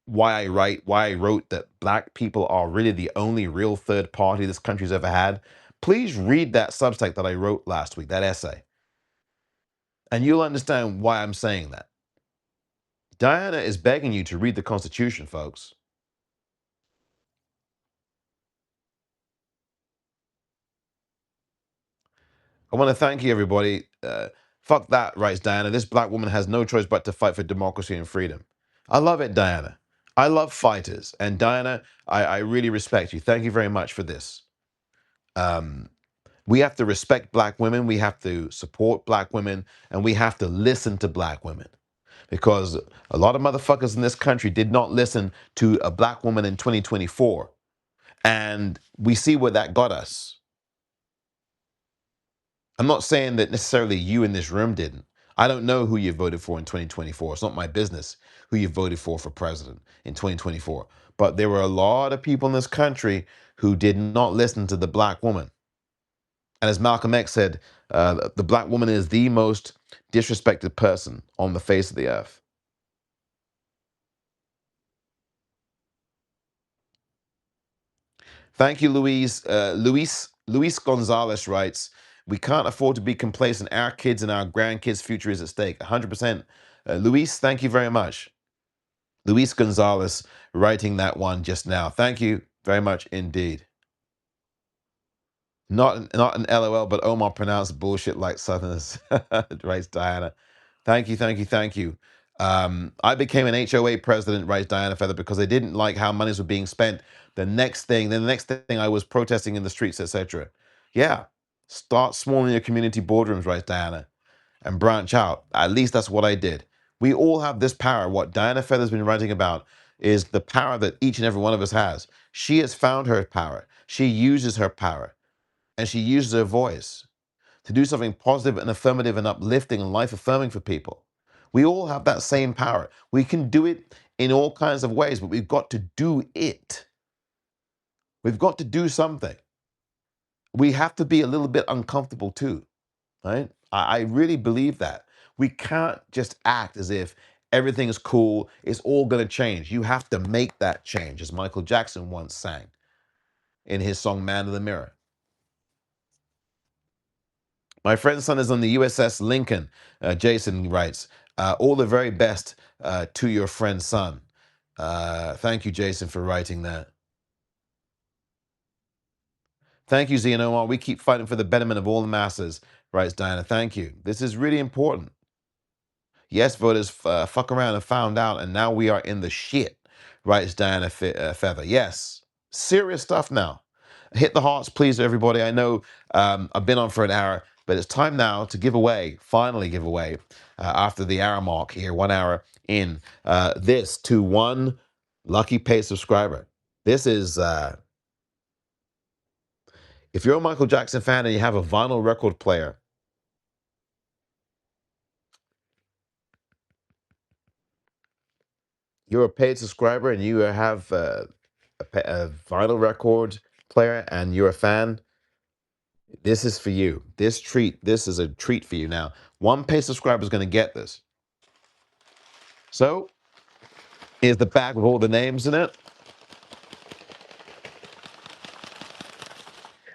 why I wrote that Black people are really the only real third party this country's ever had. Please read that Substack that I wrote last week, that essay, and you'll understand why I'm saying that. Diana is begging you to read the Constitution, folks. I want to thank you, everybody. Fuck that, writes Diana. This black woman has no choice but to fight for democracy and freedom. I love it, Diana. I love fighters. And Diana, I really respect you. Thank you very much for this. Um, we have to respect black women. We have to support black women. And we have to listen to black women. Because a lot of motherfuckers in this country did not listen to a black woman in 2024. And we see where that got us. I'm not saying that necessarily you in this room didn't. I don't know who you voted for in 2024. It's not my business who you voted for president in 2024. But there were a lot of people in this country who did not listen to the black woman. And as Malcolm X said, the black woman is the most disrespected person on the face of the earth. Thank you, Luis. Luis Gonzalez writes, we can't afford to be complacent. Our kids and our grandkids' future is at stake. 100%. Luis, thank you very much. Luis Gonzalez writing that one just now. Thank you very much indeed. Not an LOL, but Omar pronounced bullshit like Southerners. Writes Diana. Thank you, thank you, thank you. I became an HOA president, writes Diana Feather, because I didn't like how monies were being spent. The next thing I was protesting in the streets, etc. Yeah, start small in your community boardrooms, writes Diana, and branch out. At least that's what I did. We all have this power. What Diana Feather's been writing about is the power that each and every one of us has. She has found her power. She uses her power, and she uses her voice to do something positive and affirmative and uplifting and life affirming for people. We all have that same power. We can do it in all kinds of ways, but we've got to do it. We've got to do something. We have to be a little bit uncomfortable too, right? I really believe that. We can't just act as if everything is cool, it's all going to change. You have to make that change, as Michael Jackson once sang in his song Man in the Mirror. My friend's son is on the USS Lincoln. Jason writes, all the very best to your friend's son. Thank you, Jason, for writing that. Thank you, Omar. We keep fighting for the betterment of all the masses, writes Diana. Thank you. This is really important. Yes, voters fuck around and found out, and now we are in the shit, writes Diana Feather. Yes, serious stuff now. Hit the hearts, please, everybody. I know I've been on for an hour, but it's time now to give away, finally give away, after the hour mark here, 1 hour in, this to one lucky paid subscriber. This is, if you're a Michael Jackson fan and you have a vinyl record player, you're a paid subscriber and you have a vinyl record player and you're a fan, this is for you. This is a treat for you now. One paid subscriber is going to get this. So, here's the bag with all the names in it.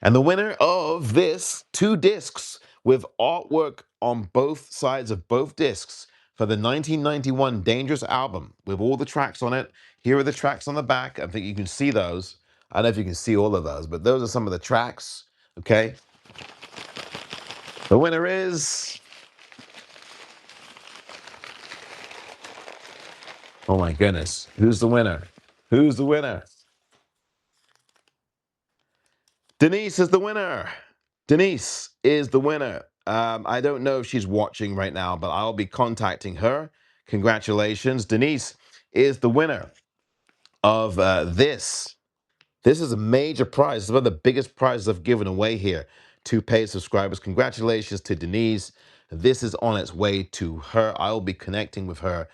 And the winner of this 2 discs with artwork on both sides of both discs for the 1991 Dangerous album with all the tracks on it. Here are the tracks on the back. I think you can see those. I don't know if you can see all of those, but those are some of the tracks. Okay. The winner is, oh my goodness, who's the winner? Who's the winner? Denise is the winner. Denise is the winner. I don't know if she's watching right now, but I'll be contacting her. Congratulations. Denise is the winner of this. This is a major prize. It's one of the biggest prizes I've given away here to paid subscribers. Congratulations to Denise. This is on its way to her. I'll be connecting with her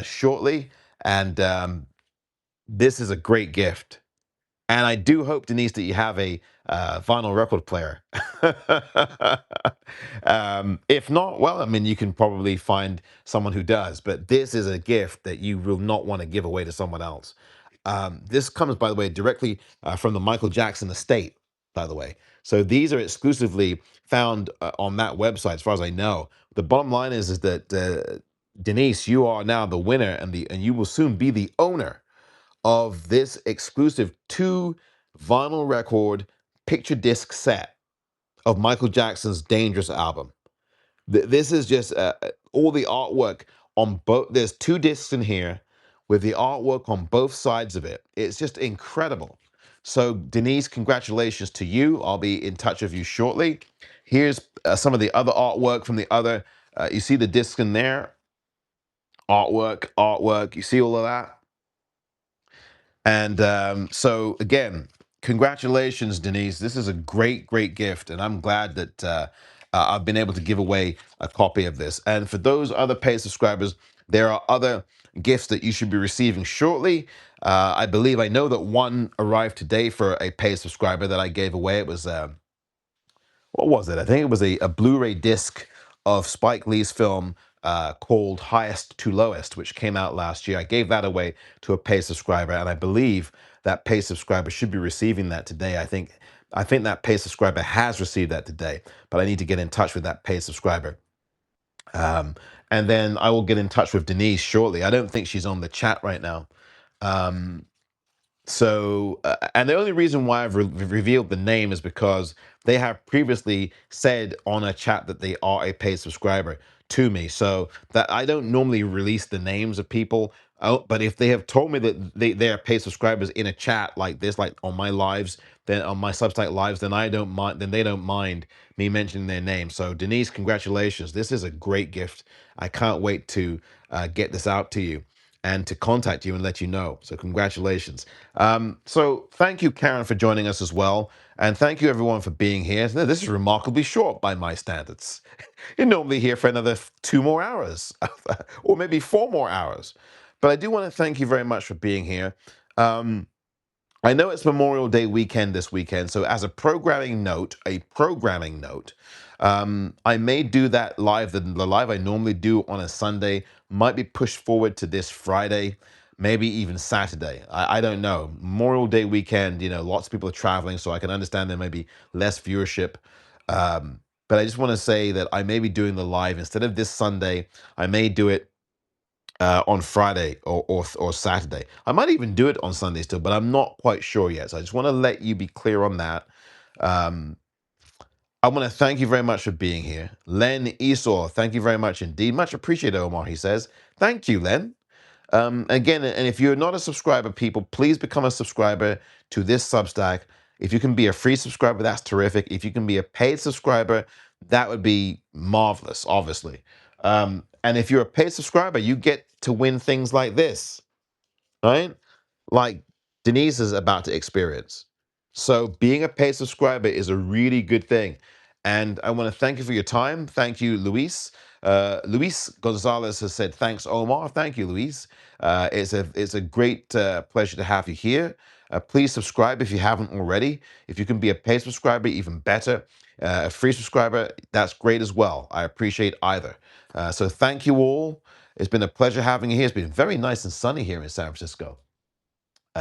shortly. And this is a great gift. And I do hope, Denise, that you have a vinyl record player. If not, well, I mean, you can probably find someone who does. But this is a gift that you will not want to give away to someone else. This comes, by the way, directly from the Michael Jackson estate, by the way. So these are exclusively found on that website, as far as I know. The bottom line is that Denise, you are now the winner, and you will soon be the owner of this exclusive 2 vinyl record picture disc set of Michael Jackson's Dangerous album. This is just all the artwork on both. There's 2 discs in here with the artwork on both sides of it. It's just incredible. So Denise, congratulations to you. I'll be in touch with you shortly. Here's some of the other artwork from the other. You see the disc in there? Artwork. You see all of that? And so again, congratulations, Denise. This is a great, great gift, and I'm glad that I've been able to give away a copy of this. And for those other paid subscribers, there are other gifts that you should be receiving shortly. I know that one arrived today for a paid subscriber that I gave away. It was what was it? I think it was a Blu-ray disc of Spike Lee's film called Highest to Lowest, which came out last year. I gave that away to a paid subscriber, and I believe that paid subscriber should be receiving that today. I think that paid subscriber has received that today, but I need to get in touch with that paid subscriber. and then I will get in touch with Denise shortly. I don't think she's on the chat right now. Um, and the only reason why I've revealed the name is because they have previously said on a chat that they are a paid subscriber to me. So that I don't normally release the names of people. But if they have told me that they are paid subscribers in a chat like this, like on my lives, then on my Substack lives, then I don't mind. Then they don't mind me mentioning their name. So Denise, congratulations! This is a great gift. I can't wait to get this out to you and to contact you and let you know. So congratulations. So thank you, Karen, for joining us as well. And thank you, everyone, for being here. This is remarkably short by my standards. You're normally here for another 2 more hours or maybe 4 more hours. But I do want to thank you very much for being here. Um, I know it's Memorial Day weekend this weekend, so as a programming note, I may do that live. The live I normally do on a Sunday might be pushed forward to this Friday, maybe even Saturday. I don't know. Memorial Day weekend, lots of people are traveling, so I can understand there may be less viewership. But I just want to say that I may be doing the live instead of this Sunday. I may do it on Friday or Saturday. I might even do it on Sunday still, but I'm not quite sure yet. So I just want to let you be clear on that. Um, I want to thank you very much for being here. Len Esau, thank you very much indeed. Much appreciated, Omar, he says. Thank you, Len. Again, and if you're not a subscriber, people, please become a subscriber to this Substack. If you can be a free subscriber, that's terrific. If you can be a paid subscriber, that would be marvelous, obviously. And if you're a paid subscriber, you get to win things like this, right? Like Denise is about to experience. So being a paid subscriber is a really good thing. And I want to thank you for your time. Thank you, Luis. Luis Gonzalez has said, thanks, Omar. Thank you, Luis. It's a great pleasure to have you here. Please subscribe if you haven't already. If you can be a paid subscriber, even better. A free subscriber, that's great as well. I appreciate either. So thank you all. It's been a pleasure having you here. It's been very nice and sunny here in San Francisco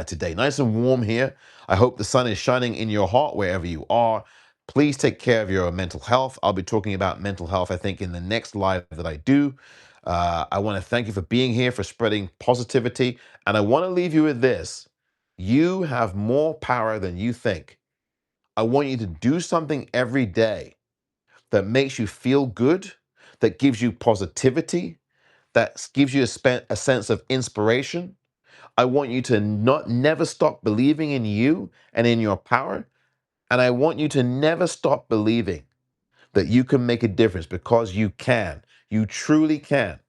today. Nice and warm here. I hope the sun is shining in your heart wherever you are. Please take care of your mental health. I'll be talking about mental health, I think, in the next live that I do. I want to thank you for being here, for spreading positivity. And I want to leave you with this. You have more power than you think. I want you to do something every day that makes you feel good, that gives you positivity, that gives you a sense of inspiration. I want you to never stop believing in you and in your power. And I want you to never stop believing that you can make a difference, because you can. You truly can.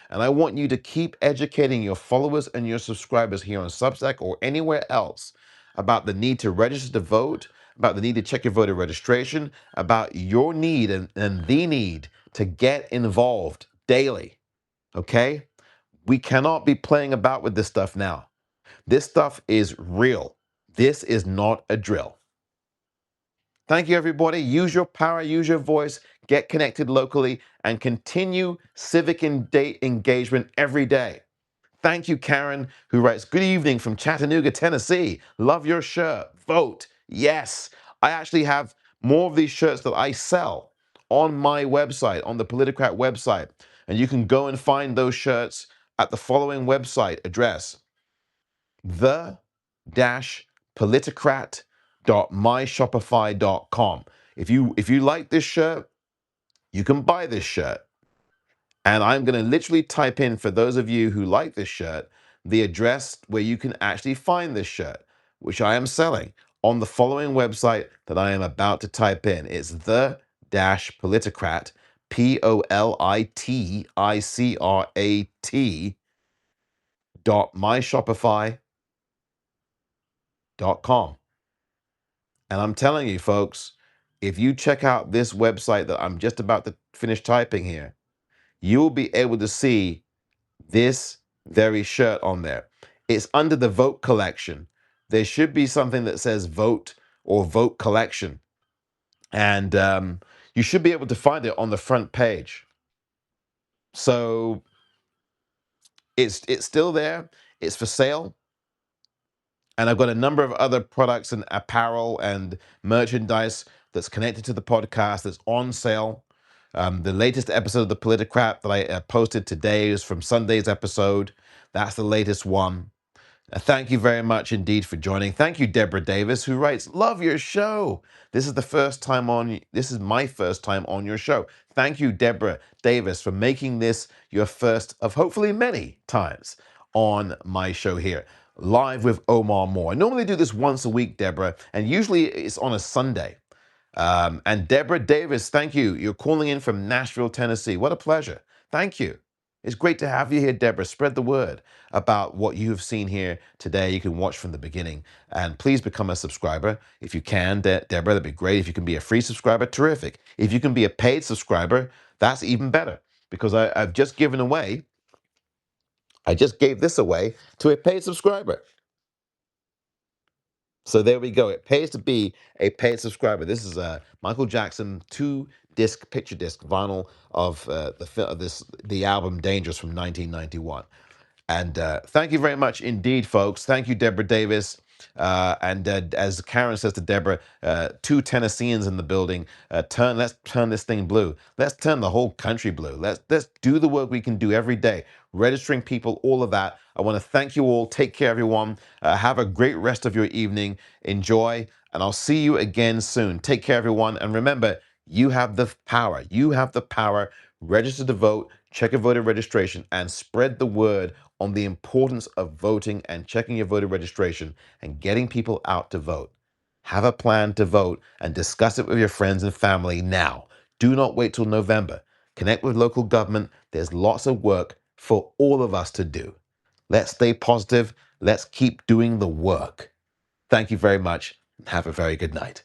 And I want you to keep educating your followers and your subscribers here on Substack or anywhere else about the need to register to vote, about the need to check your voter registration, about your need and the need to get involved daily. Okay? We cannot be playing about with this stuff now. This stuff is real. This is not a drill. Thank you, everybody. Use your power, use your voice, get connected locally, and continue civic engagement every day. Thank you, Karen, who writes, good evening from Chattanooga, Tennessee. Love your shirt. Vote. Yes. I actually have more of these shirts that I sell on my website, on the Politicrat website. And you can go and find those shirts at the following website address: the-politicrat.myshopify.com. If you like this shirt, you can buy this shirt. And I'm going to literally type in, for those of you who like this shirt, the address where you can actually find this shirt, which I am selling on the following website that I am about to type in. It's the-politicrat, POLITICRAT.myshopify.com. And I'm telling you, folks, if you check out this website that I'm just about to finish typing here, you'll be able to see this very shirt on there. It's under the vote collection. There should be something that says vote or vote collection. And you should be able to find it on the front page. So it's still there. It's for sale. And I've got a number of other products and apparel and merchandise that's connected to the podcast that's on sale. The latest episode of the Politicrat that I posted today is from Sunday's episode. That's the latest one. Thank you very much indeed for joining. Thank you, Deborah Davis, who writes, "Love your show. This is the first time on. This is my first time on your show. Thank you, Deborah Davis, for making this your first of hopefully many times on my show here, live with Omar Moore. I normally do this once a week, Deborah, and usually it's on a Sunday. And Deborah Davis, thank you. You're calling in from Nashville, Tennessee. What a pleasure. Thank you. It's great to have you here, Deborah. Spread the word about what you've seen here today. You can watch from the beginning. And please become a subscriber if you can, Deborah. That'd be great. If you can be a free subscriber, terrific. If you can be a paid subscriber, that's even better because I've just given away, I just gave this away to a paid subscriber. So there we go. It pays to be a paid subscriber. This is a Michael Jackson two-disc picture disc vinyl of the album Dangerous from 1991. And thank you very much indeed, folks. Thank you, Deborah Davis. And as Karen says to Deborah, two Tennesseans in the building. Let's turn this thing blue. Let's turn the whole country blue. Let's do the work we can do every day, registering people, all of that. I want to thank you all. Take care, everyone. Have a great rest of your evening. Enjoy, and I'll see you again soon. Take care, everyone. And remember, you have the power. You have the power. Register to vote, check your voter registration, and spread the word on the importance of voting and checking your voter registration and getting people out to vote. Have a plan to vote and discuss it with your friends and family now. Do not wait till November. Connect with local government. There's lots of work for all of us to do. Let's stay positive. Let's keep doing the work. Thank you very much. Have a very good night.